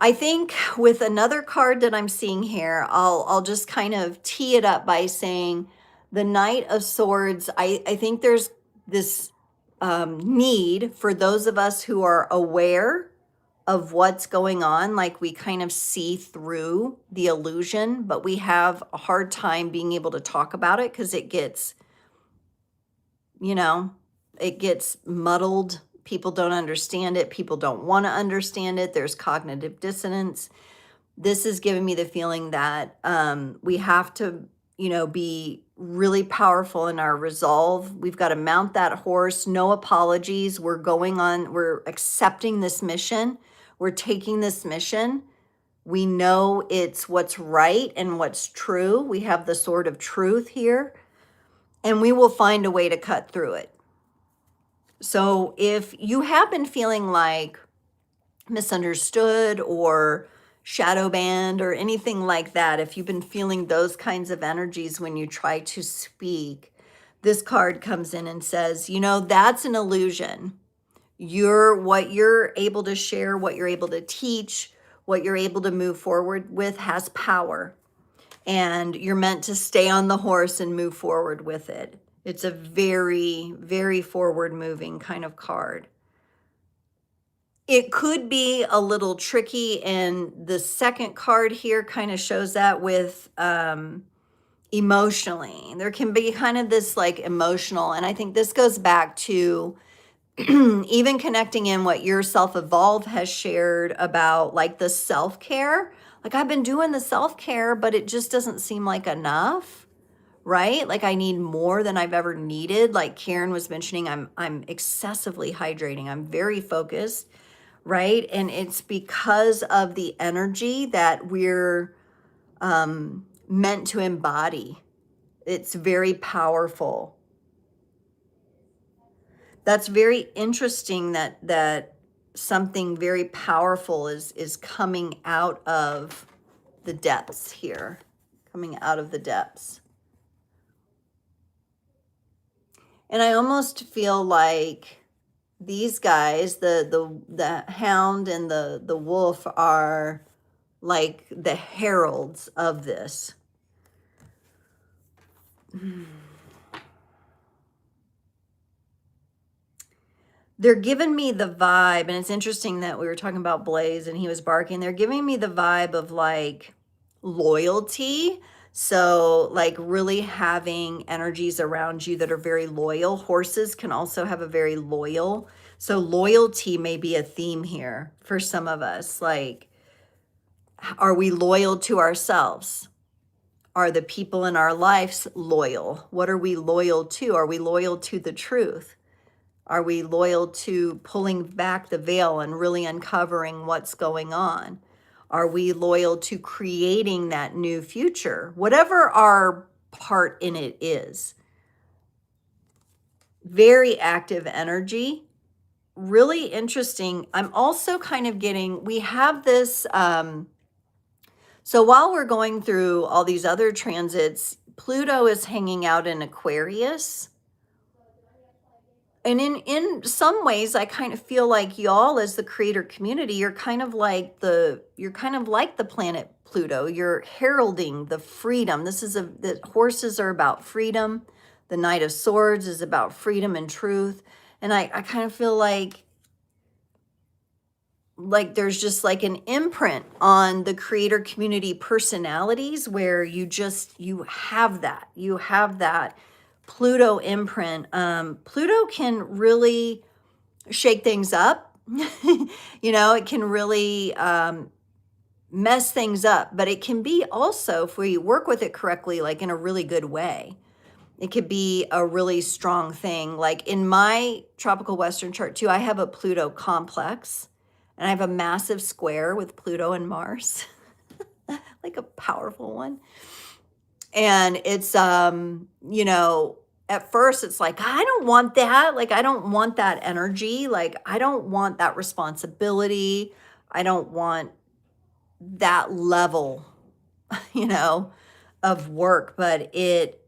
I think with another card that I'm seeing here, I'll just kind of tee it up by saying the Knight of Swords. I think there's this need for those of us who are aware of what's going on, like we kind of see through the illusion, but we have a hard time being able to talk about it because it gets, you know, it gets muddled. People don't understand it. People don't want to understand it. There's cognitive dissonance. This is giving me the feeling that we have to, you know, be really powerful in our resolve. We've got to mount that horse. No apologies. We're going on. We're accepting this mission. We're taking this mission. We know it's what's right and what's true. We have the sword of truth here, and we will find a way to cut through it. So if you have been feeling like misunderstood or shadow banned or anything like that, if you've been feeling those kinds of energies when you try to speak, this card comes in and says, you know, that's an illusion. What you're able to share, what you're able to teach, what you're able to move forward with has power. And you're meant to stay on the horse and move forward with it. It's a very, very forward moving kind of card. It could be a little tricky, and the second card here kind of shows that with emotionally. There can be kind of this like emotional, and I think this goes back to even connecting in what your self-evolve has shared about like the self-care. Like I've been doing the self-care, but it just doesn't seem like enough. Right? Like I need more than I've ever needed. Like Karen was mentioning, I'm excessively hydrating. I'm very focused, right? And it's because of the energy that we're meant to embody. It's very powerful. That's very interesting that something very powerful is coming out of the depths here, coming out of the depths. And I almost feel like these guys, the hound and the wolf, are like the heralds of this. They're giving me the vibe, and it's interesting that we were talking about Blaze and he was barking. They're giving me the vibe of like loyalty. So like really having energies around you that are very loyal. Horses can also have a very loyal. So loyalty may be a theme here for some of us. Like, are we loyal to ourselves? Are the people in our lives loyal? What are we loyal to? Are we loyal to the truth? Are we loyal to pulling back the veil and really uncovering what's going on? Are we loyal to creating that new future? Whatever our part in it is. Very active energy. Really interesting. I'm also kind of getting, we have this, so while we're going through all these other transits, Pluto is hanging out in Aquarius. And in some ways, I kind of feel like y'all as the creator community, you're kind of like the planet Pluto. You're heralding the freedom. The horses are about freedom. The Knight of Swords is about freedom and truth. And I kind of feel like like there's just like an imprint on the creator community personalities where you have that Pluto imprint. Pluto can really shake things up. You know, it can really mess things up, but it can be also, if we work with it correctly, like in a really good way, it could be a really strong thing. Like in my tropical Western chart too, I have a Pluto complex and I have a massive square with Pluto and Mars, like a powerful one. And it's, you know, at first it's like, I don't want that. Like, I don't want that energy. Like, I don't want that responsibility. I don't want that level, you know, of work, but it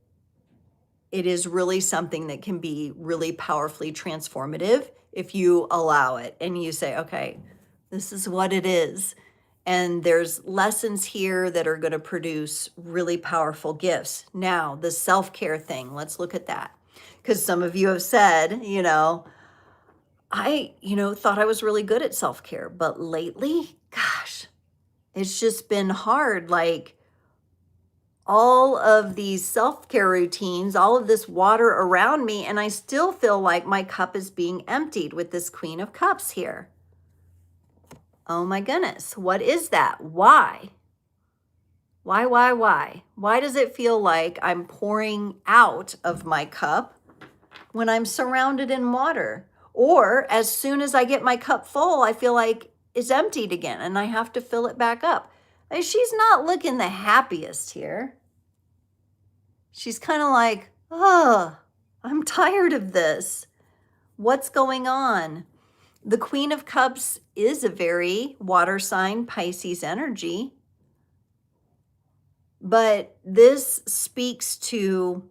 is really something that can be really powerfully transformative if you allow it and you say, okay, this is what it is. And there's lessons here that are going to produce really powerful gifts. Now, the self-care thing, let's look at that. Because some of you have said, you know, I, thought I was really good at self-care, but lately, gosh, it's just been hard. Like all of these self-care routines, all of this water around me, and I still feel like my cup is being emptied with this Queen of Cups here. Oh my goodness, what is that? Why? Why? Why does it feel like I'm pouring out of my cup when I'm surrounded in water? Or as soon as I get my cup full, I feel like it's emptied again and I have to fill it back up. Like, she's not looking the happiest here. She's kind of like, oh, I'm tired of this. What's going on? The Queen of Cups is a very water sign, Pisces energy. But this speaks to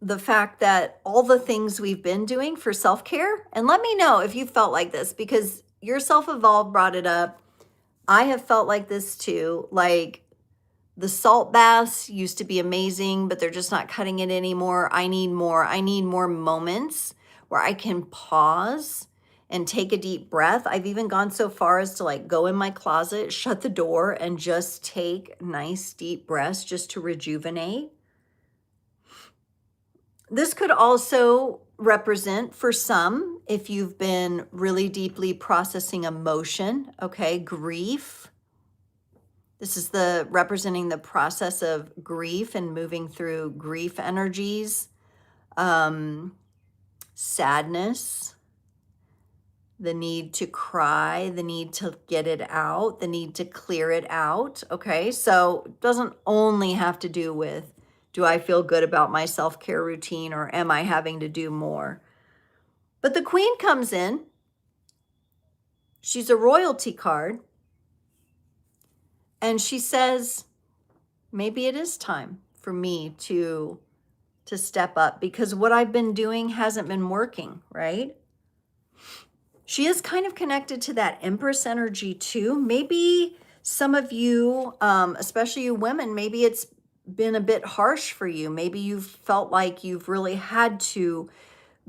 the fact that all the things we've been doing for self-care, and let me know if you felt like this, because your self-evolved brought it up. I have felt like this too. Like the salt baths used to be amazing, but they're just not cutting it anymore. I need more. I need more moments where I can pause and take a deep breath. I've even gone so far as to like go in my closet, shut the door, and just take nice deep breaths just to rejuvenate. This could also represent for some, if you've been really deeply processing emotion, okay, grief. This is representing the process of grief and moving through grief energies, sadness, the need to cry, the need to get it out, the need to clear it out. Okay, so it doesn't only have to do with, do I feel good about my self-care routine or am I having to do more? But the Queen comes in. She's a royalty card. And she says, maybe it is time for me to step up because what I've been doing hasn't been working, right? She is kind of connected to that Empress energy too. Maybe some of you, especially you women, maybe it's been a bit harsh for you. Maybe you've felt like you've really had to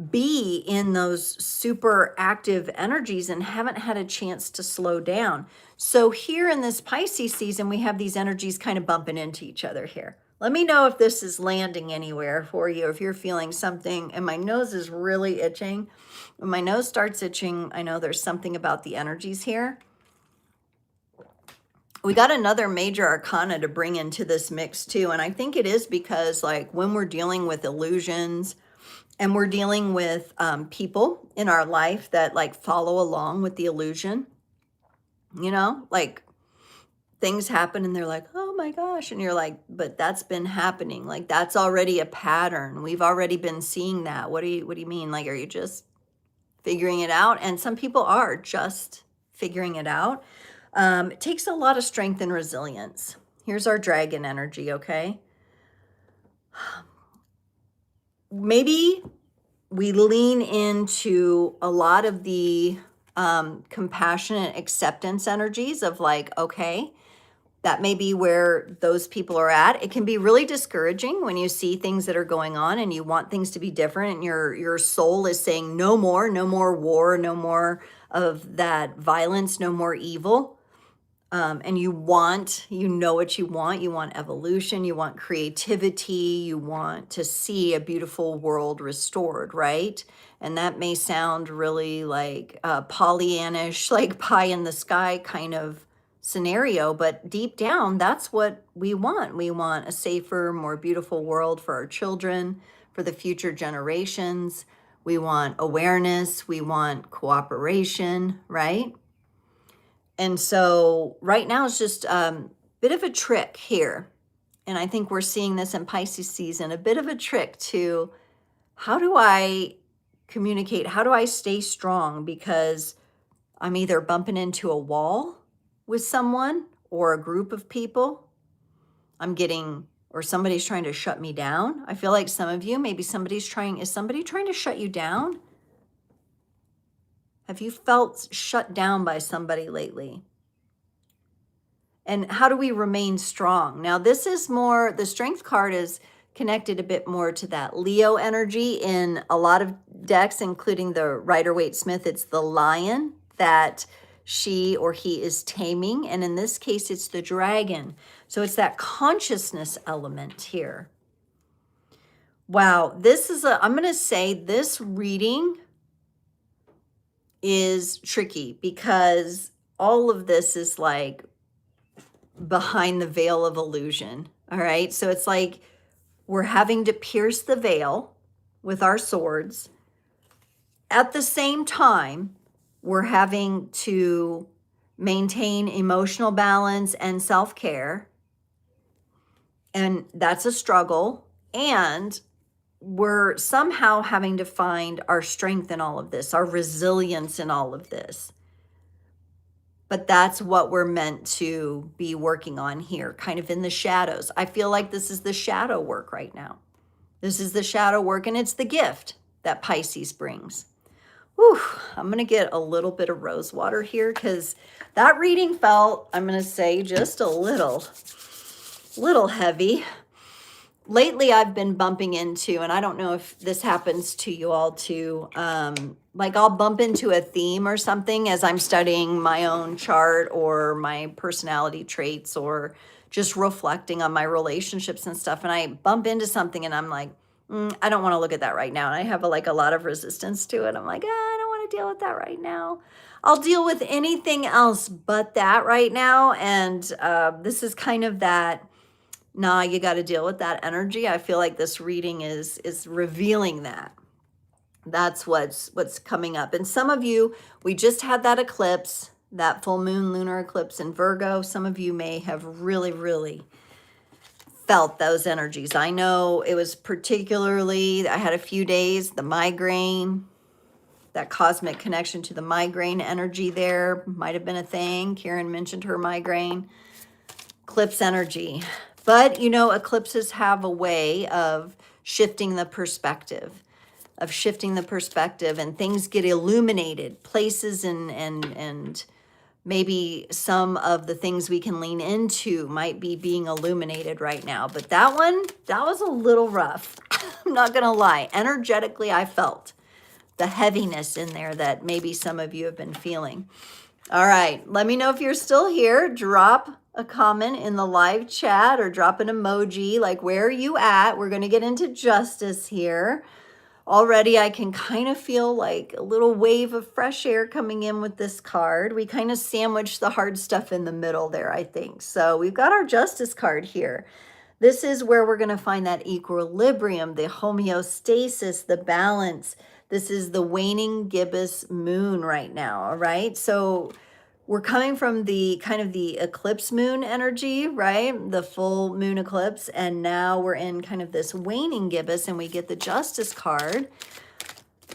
be in those super active energies and haven't had a chance to slow down. So here in this Pisces season, we have these energies kind of bumping into each other here. Let me know if this is landing anywhere for you, if you're feeling something, and my nose is really itching. When my nose starts itching, I know there's something about the energies here. We got another major arcana to bring into this mix too, and I think it is because like when we're dealing with illusions, and we're dealing with people in our life that like follow along with the illusion, like things happen and they're like, oh my gosh. And you're like, but that's been happening. Like that's already a pattern. We've already been seeing that. What do you mean? Like, are you just figuring it out? And some people are just figuring it out. It takes a lot of strength and resilience. Here's our dragon energy, okay? Maybe we lean into a lot of the compassionate acceptance energies of like, okay, That may be where those people are at. It can be really discouraging when you see things that are going on and you want things to be different, and your soul is saying no more war, no more of that violence, no more evil. And you know what you want evolution, you want creativity, you want to see a beautiful world restored, right? And that may sound really like Pollyannish, like pie in the sky kind of scenario, but deep down, that's what we want. We want a safer, more beautiful world for our children, for the future generations. We want awareness, we want cooperation, right? And so right now it's just a bit of a trick here. And I think we're seeing this in Pisces season, a bit of a trick to how do I communicate? How do I stay strong? Because I'm either bumping into a wall with someone or a group of people. Or somebody's trying to shut me down. I feel like some of you, maybe is somebody trying to shut you down? Have you felt shut down by somebody lately? And how do we remain strong? Now, this is more, the Strength card is connected a bit more to that Leo energy in a lot of decks, including the Rider-Waite-Smith. It's the lion that she or he is taming. And in this case, it's the dragon. So it's that consciousness element here. Wow, I'm going to say this reading is tricky because all of this is like behind the veil of illusion. All right. So it's like we're having to pierce the veil with our swords. At the same time, we're having to maintain emotional balance and self-care. And that's a struggle. And we're somehow having to find our strength in all of this, our resilience in all of this. But that's what we're meant to be working on here, kind of in the shadows. I feel like this is the shadow work right now. This is the shadow work, and it's the gift that Pisces brings. Whew, I'm going to get a little bit of rose water here because that reading felt, I'm going to say, just a little heavy. Lately, I've been bumping into, and I don't know if this happens to you all too, like I'll bump into a theme or something as I'm studying my own chart or my personality traits or just reflecting on my relationships and stuff. And I bump into something and I'm like, I don't want to look at that right now. And I have a lot of resistance to it. I'm like, I don't want to deal with that right now. I'll deal with anything else but that right now. And this is kind of that, nah, you got to deal with that energy. I feel like this reading is revealing that. That's what's coming up. And some of you, we just had that eclipse, that full moon lunar eclipse in Virgo. Some of you may have really, really felt those energies. I know it was particularly, I had a few days, the migraine, that cosmic connection to the migraine energy there might have been a thing. Karen mentioned her migraine. Eclipse energy. But, eclipses have a way of shifting the perspective, and things get illuminated. Places and maybe some of the things we can lean into might be being illuminated right now. But that was a little rough. I'm not going to lie. Energetically, I felt the heaviness in there that maybe some of you have been feeling. All right. Let me know if you're still here. Drop a comment in the live chat or drop an emoji. Like, where are you at? We're going to get into justice here. Already, I can kind of feel like a little wave of fresh air coming in with this card. We kind of sandwiched the hard stuff in the middle there, I think. So we've got our justice card here. This is where we're going to find that equilibrium, the homeostasis, the balance. This is the waning gibbous moon right now, all right? So we're coming from the kind of the eclipse moon energy, right? The full moon eclipse. And now we're in kind of this waning gibbous and we get the justice card.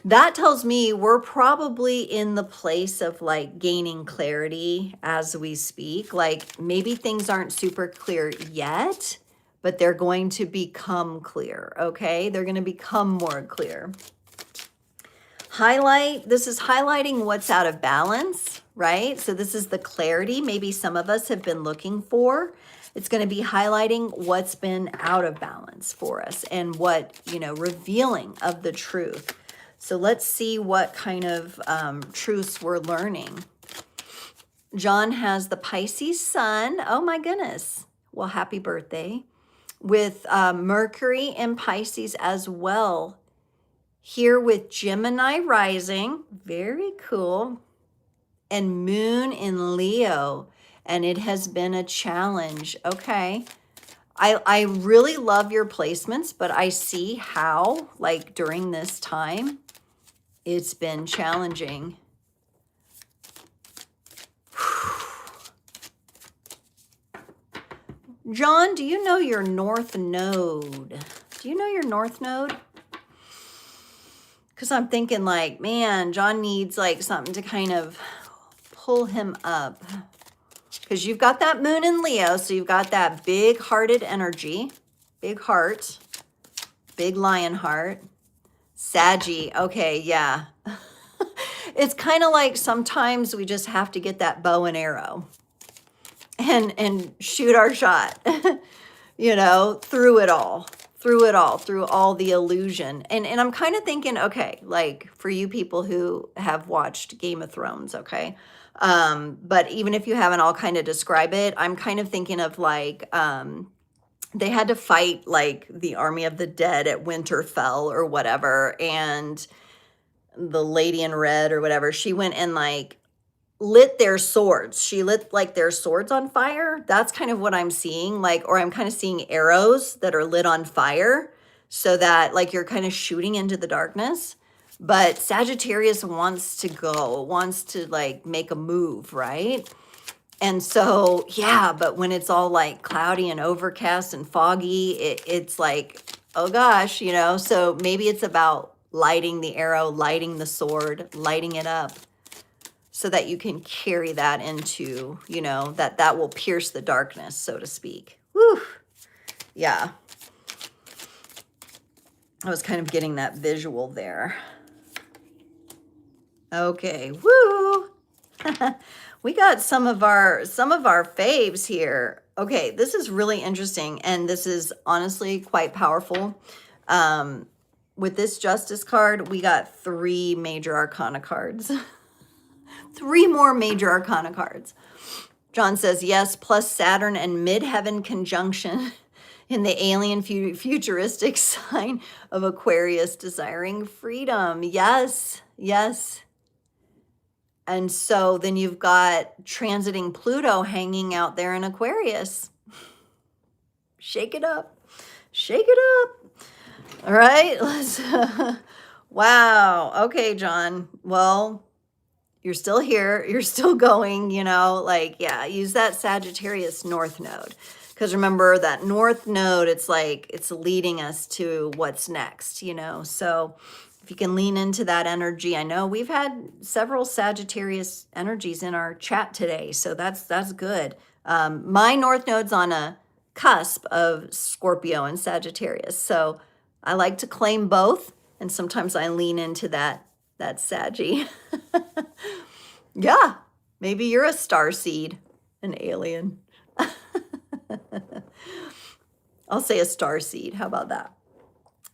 That tells me we're probably in the place of like gaining clarity as we speak. Like maybe things aren't super clear yet, but they're going to become clear, okay? They're going to become more clear. This is highlighting what's out of balance, right? So this is the clarity maybe some of us have been looking for. It's going to be highlighting what's been out of balance for us and what, you know, revealing of the truth. So let's see what kind of truths we're learning. John has the Pisces sun. Oh my goodness. Well, happy birthday. With Mercury in Pisces as well. Here with Gemini rising. Very cool. And moon in Leo. And it has been a challenge. Okay. I really love your placements, but I see how, like, during this time, it's been challenging. John, do you know your North Node? Do you know your North Node? Because I'm thinking like, man, John needs like something to kind of pull him up. Because you've got that moon in Leo, so you've got that big-hearted energy. Big heart. Big lion heart. Saggy. Okay, yeah. It's kind of like sometimes we just have to get that bow and arrow. And shoot our shot, you know, through it all, through all the illusion. And I'm kind of thinking, okay, like for you people who have watched Game of Thrones, okay, but even if you haven't, I'll kind of describe it. I'm kind of thinking of like, they had to fight like the army of the dead at Winterfell or whatever, and the lady in red or whatever, she went and like lit their swords. She lit like their swords on fire. That's kind of what I'm seeing, like, or I'm kind of seeing arrows that are lit on fire so that like you're kind of shooting into the darkness. But Sagittarius wants to go, wants to like make a move, right? And so, yeah, but when it's all like cloudy and overcast and foggy, it's like, oh gosh, you know, so maybe it's about lighting the arrow, lighting the sword, lighting it up, so that you can carry that into, you know, that will pierce the darkness, so to speak. Woo. Yeah. I was kind of getting that visual there. Okay. Woo. We got some of our faves here. Okay, this is really interesting, and this is honestly quite powerful. With this Justice card, we got 3 major arcana cards. 3 more major arcana cards. John says, yes, plus Saturn and midheaven conjunction in the alien futuristic sign of Aquarius desiring freedom. Yes, yes. And so then you've got transiting Pluto hanging out there in Aquarius. Shake it up. Shake it up. All right. Let's. Wow. Okay, John. Well, you're still here, you're still going, you know, like, yeah, use that Sagittarius North Node. Because remember that North Node, it's like, it's leading us to what's next, you know. So if you can lean into that energy, I know we've had several Sagittarius energies in our chat today, so that's good. My North Node's on a cusp of Scorpio and Sagittarius, so I like to claim both, and sometimes I lean into that Saggy. Yeah, maybe you're a star seed, an alien. I'll say a star seed. How about that?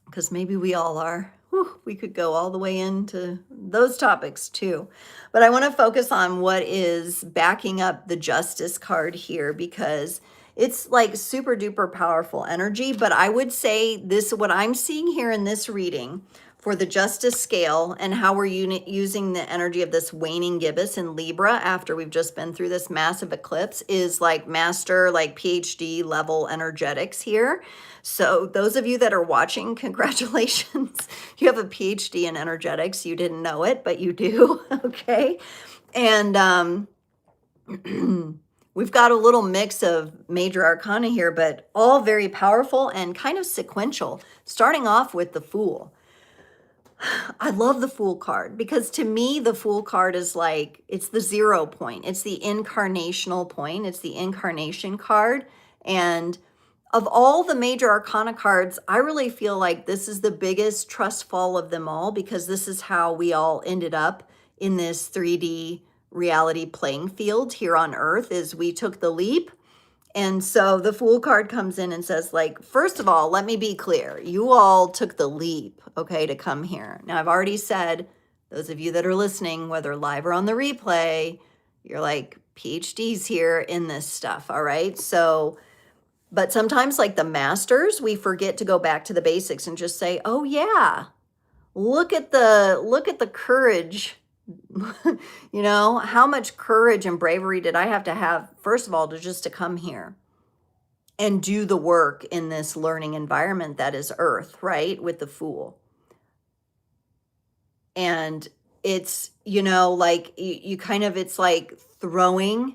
Because maybe we all are. Whew, we could go all the way into those topics too. But I want to focus on what is backing up the Justice card here, because it's like super duper powerful energy. But I would say this, what I'm seeing here in this reading for the Justice scale and how we're using the energy of this waning gibbous in Libra after we've just been through this massive eclipse is like master, like PhD level energetics here. So those of you that are watching, congratulations. You have a PhD in energetics. You didn't know it, but you do. Okay. And we've got a little mix of major arcana here, but all very powerful and kind of sequential, starting off with the Fool. I love the Fool card because to me, the Fool card is like, it's the 0 point. It's the incarnational point. It's the incarnation card. And of all the major arcana cards, I really feel like this is the biggest trust fall of them all, because this is how we all ended up in this 3D reality playing field here on Earth, is we took the leap. And so the Fool card comes in and says, like, first of all, let me be clear. You all took the leap, okay, to come here. Now, I've already said, those of you that are listening, whether live or on the replay, you're like PhDs here in this stuff, all right? So, but sometimes like the masters, we forget to go back to the basics and just say, oh yeah, look at the courage. You know, how much courage and bravery did I have to have, first of all, to come here and do the work in this learning environment that is Earth, right? With the Fool. And it's, you know, like you kind of, it's like throwing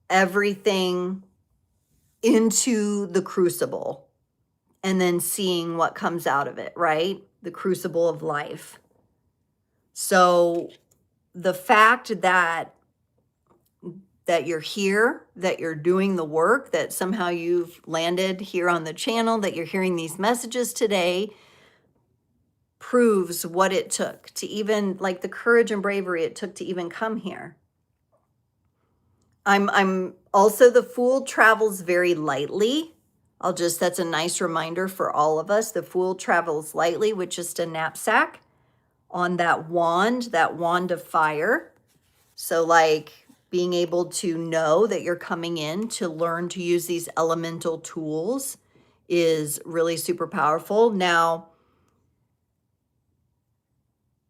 everything into the crucible and then seeing what comes out of it, right? The crucible of life. So the fact that you're here, that you're doing the work, that somehow you've landed here on the channel, that you're hearing these messages today, proves what it took to even, like, the courage and bravery it took to even come here. I'm also, the Fool travels very lightly. That's a nice reminder for all of us. The Fool travels lightly with just a knapsack on that wand of fire. So like being able to know that you're coming in to learn to use these elemental tools is really super powerful. Now,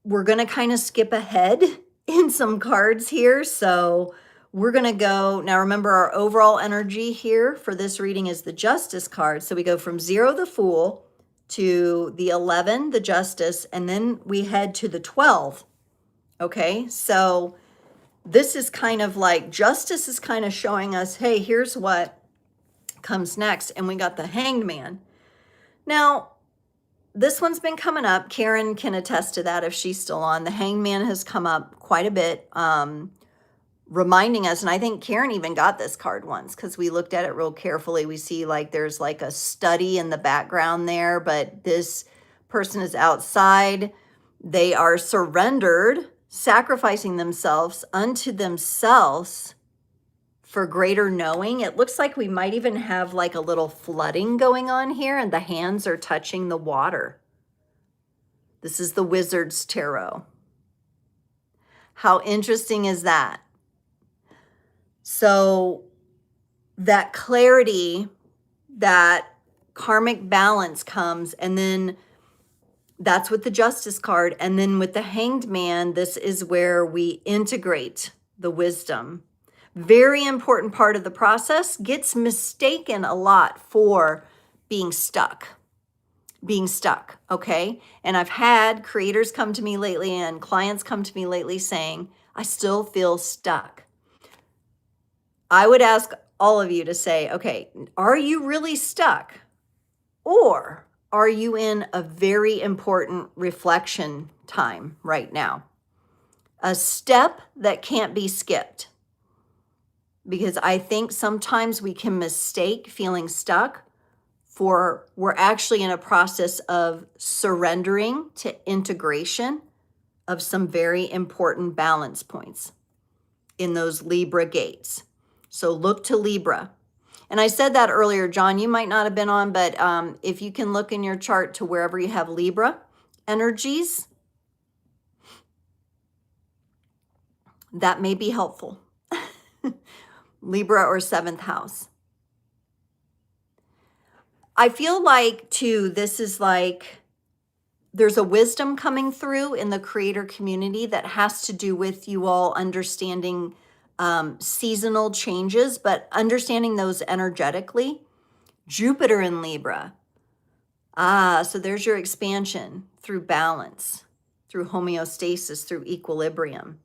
we're going to kind of skip ahead in some cards here. So we're going to go, now remember our overall energy here for this reading is the Justice card. So we go from 0, the Fool, to the 11, the Justice, and then we head to the 12. Okay, so this is kind of like, Justice is kind of showing us, hey, here's what comes next. And we got the Hanged Man. Now, this one's been coming up. Karen can attest to that if she's still on. The Hanged Man has come up quite a bit, reminding us, and I think Karen even got this card once because we looked at it real carefully. We see like there's like a study in the background there, but this person is outside. They are surrendered, sacrificing themselves unto themselves for greater knowing. It looks like we might even have like a little flooding going on here, and the hands are touching the water. This is the Wizard's Tarot. How interesting is that? So that clarity, that karmic balance comes, and then that's with the Justice card. And then with the Hanged Man, this is where we integrate the wisdom. Very important part of the process, gets mistaken a lot for being stuck, okay? And I've had creators come to me lately and clients come to me lately saying, I still feel stuck. I would ask all of you to say, okay, are you really stuck? Or are you in a very important reflection time right now? A step that can't be skipped. Because I think sometimes we can mistake feeling stuck for we're actually in a process of surrendering to integration of some very important balance points in those Libra gates. So look to Libra. And I said that earlier, John, you might not have been on, but if you can look in your chart to wherever you have Libra energies, that may be helpful. Libra or 7th house. I feel like, too, this is like there's a wisdom coming through in the creator community that has to do with you all understanding seasonal changes, but understanding those energetically. Jupiter in Libra. So there's your expansion through balance, through homeostasis, through equilibrium.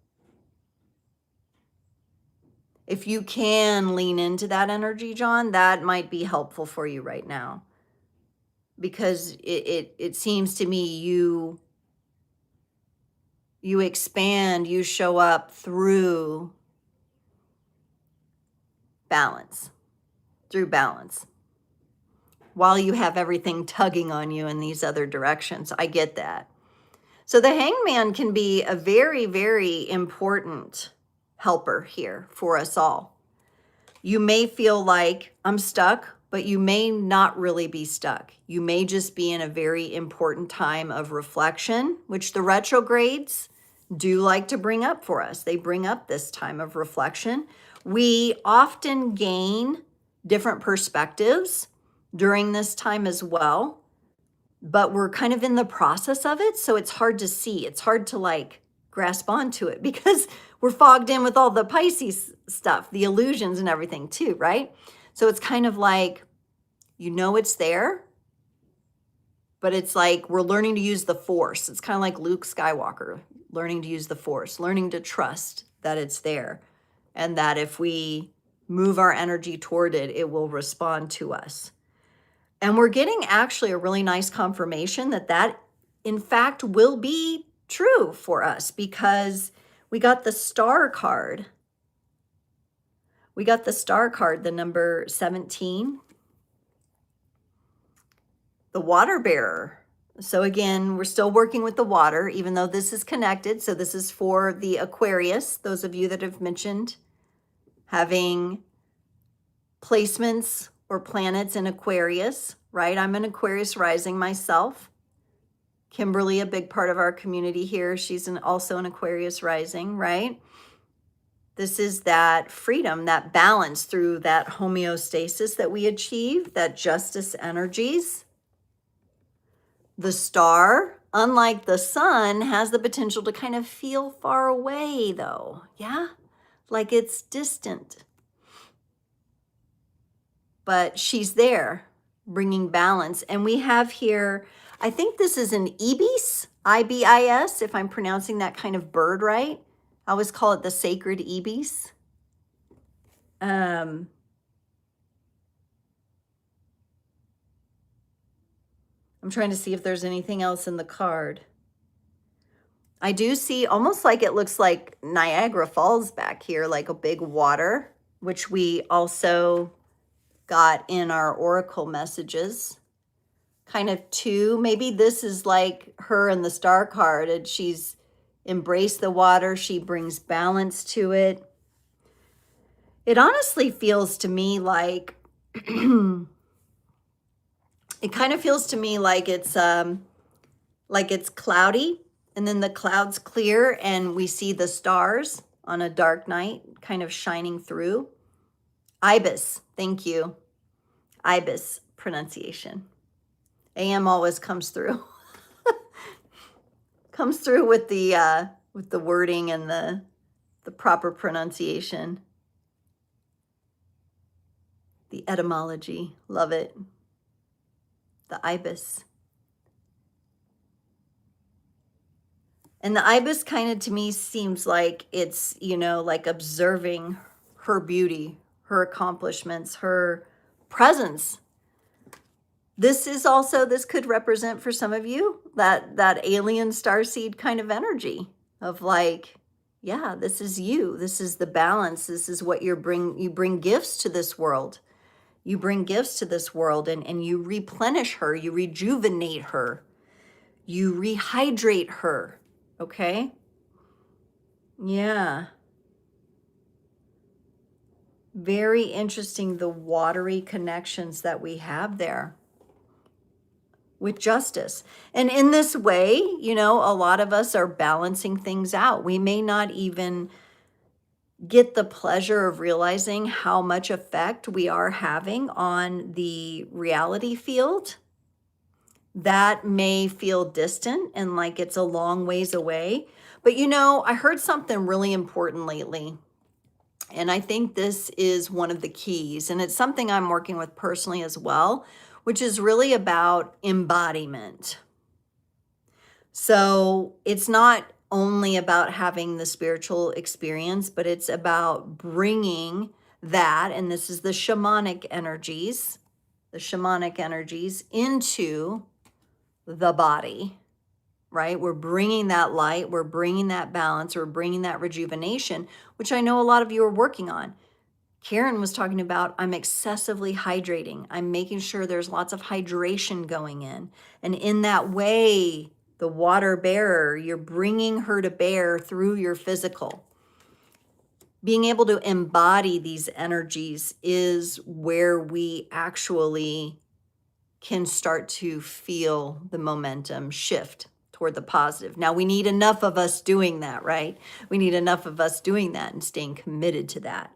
If you can lean into that energy, John, that might be helpful for you right now. Because it seems to me you expand, you show up through balance, while you have everything tugging on you in these other directions. I get that. So the Hangman can be a very, very important helper here for us all. You may feel like I'm stuck, but you may not really be stuck. You may just be in a very important time of reflection, which the retrogrades do like to bring up for us. They bring up this time of reflection. We often gain different perspectives during this time as well, but we're kind of in the process of it. So it's hard to see. It's hard to like grasp onto it because we're fogged in with all the Pisces stuff, the illusions and everything too, right? So it's kind of like, you know, it's there, but it's like we're learning to use the Force. It's kind of like Luke Skywalker learning to use the Force, learning to trust that it's there, and that if we move our energy toward it, it will respond to us. And we're getting actually a really nice confirmation that that, in fact, will be true for us because we got the Star card. We got the Star card, the number 17, the Water Bearer. So again, we're still working with the water, even though this is connected. So this is for the Aquarius, those of you that have mentioned having placements or planets in Aquarius, right? I'm an Aquarius rising myself. Kimberly, a big part of our community here, she's also an Aquarius rising, right? This is that freedom, that balance through that homeostasis that we achieve, that justice energies. The Star, unlike the Sun, has the potential to kind of feel far away though, yeah? Like it's distant. But she's there bringing balance. And we have here, I think this is an ibis, I-B-I-S, if I'm pronouncing that kind of bird right. I always call it the sacred ibis. I'm trying to see if there's anything else in the card. I do see almost like it looks like Niagara Falls back here, like a big water, which we also got in our oracle messages. Kind of two, maybe this is like her and the Star card, and she's embraced the water. She brings balance to it. It honestly feels to me like, it kind of feels to me like it's cloudy and then the clouds clear and we see the stars on a dark night kind of shining through. Ibis, thank you. Ibis pronunciation. AM always comes through. Comes through with the wording and the proper pronunciation. The etymology, love it. The ibis. And the ibis kind of to me seems like it's, you know, like observing her beauty, her accomplishments, her presence. This is also, this could represent for some of you that alien starseed kind of energy of like, yeah, this is you. This is the balance. This is what you bring gifts to this world. You bring gifts to this world and you replenish her, you rejuvenate her, you rehydrate her. Okay? Yeah. Very interesting, the watery connections that we have there with justice. And in this way, you know, a lot of us are balancing things out. We may not even get the pleasure of realizing how much effect we are having on the reality field. That may feel distant and like it's a long ways away. But you know, I heard something really important lately. And I think this is one of the keys. And it's something I'm working with personally as well, which is really about embodiment. So it's not only about having the spiritual experience, but it's about bringing that, and this is the shamanic energies into the body, right? We're bringing that light, we're bringing that balance, we're bringing that rejuvenation, which I know a lot of you are working on. Karen was talking about, I'm excessively hydrating. I'm making sure there's lots of hydration going in. And in that way, the water bearer, you're bringing her to bear through your physical. Being able to embody these energies is where we actually can start to feel the momentum shift toward the positive. Now, we need enough of us doing that, right? We need enough of us doing that and staying committed to that.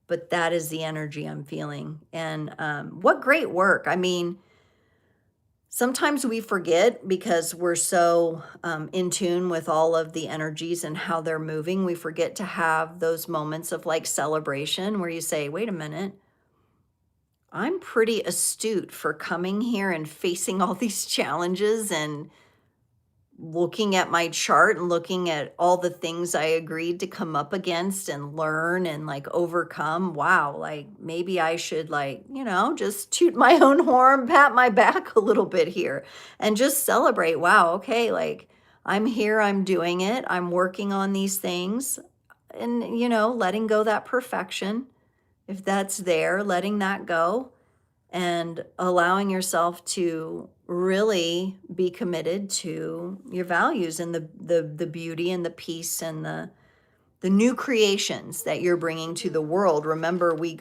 But that is the energy I'm feeling. And what great work. I mean, sometimes we forget because we're so in tune with all of the energies and how they're moving. We forget to have those moments of like celebration where you say, wait a minute, I'm pretty astute for coming here and facing all these challenges and looking at my chart and looking at all the things I agreed to come up against and learn and like overcome. Wow, like maybe I should like, just toot my own horn, pat my back a little bit here and just celebrate. Wow, okay, like I'm here, I'm doing it, I'm working on these things and, letting go that perfection. If that's there, letting that go and allowing yourself to really be committed to your values and the beauty and the peace and the new creations that you're bringing to the world. Remember, we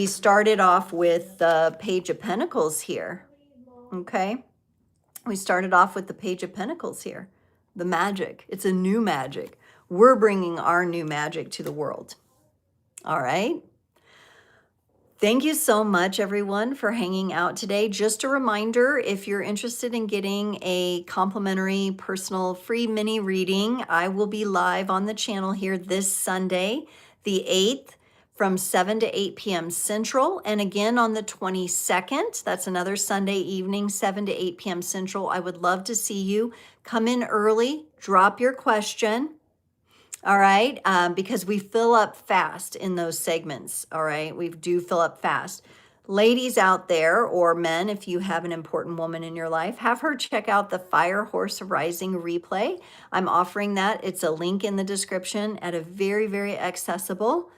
started off with the Page of Pentacles here, okay? We started off with the Page of Pentacles here, the magic. It's a new magic. We're bringing our new magic to the world, all right? Thank you so much, everyone, for hanging out today. Just a reminder, if you're interested in getting a complimentary personal free mini reading, I will be live on the channel here this Sunday, the 8th, from 7 to 8 p.m. Central. And again on the 22nd, that's another Sunday evening, 7 to 8 p.m. Central. I would love to see you. Come in early, drop your question. All right, because we fill up fast in those segments, all right? We do fill up fast. Ladies out there, or men, if you have an important woman in your life, have her check out the Fire Horse Rising replay. I'm offering that. It's a link in the description at a very, very accessible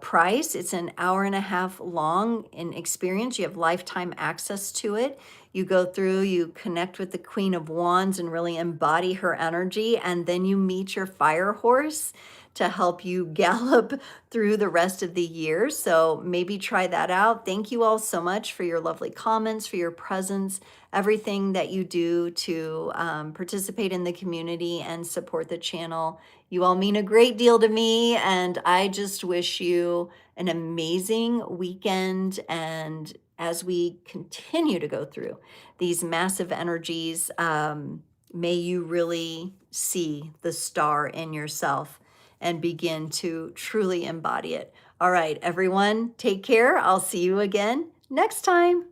price. It's an hour and a half long in experience. You have lifetime access to it. You go through, you connect with the Queen of Wands and really embody her energy, and then you meet your fire horse to help you gallop through the rest of the year. So maybe try that out. Thank you all so much for your lovely comments, for your presence, everything that you do to participate in the community and support the channel. You all mean a great deal to me, and I just wish you an amazing weekend. And as we continue to go through these massive energies, may you really see the star in yourself and begin to truly embody it. All right, everyone, take care. I'll see you again next time.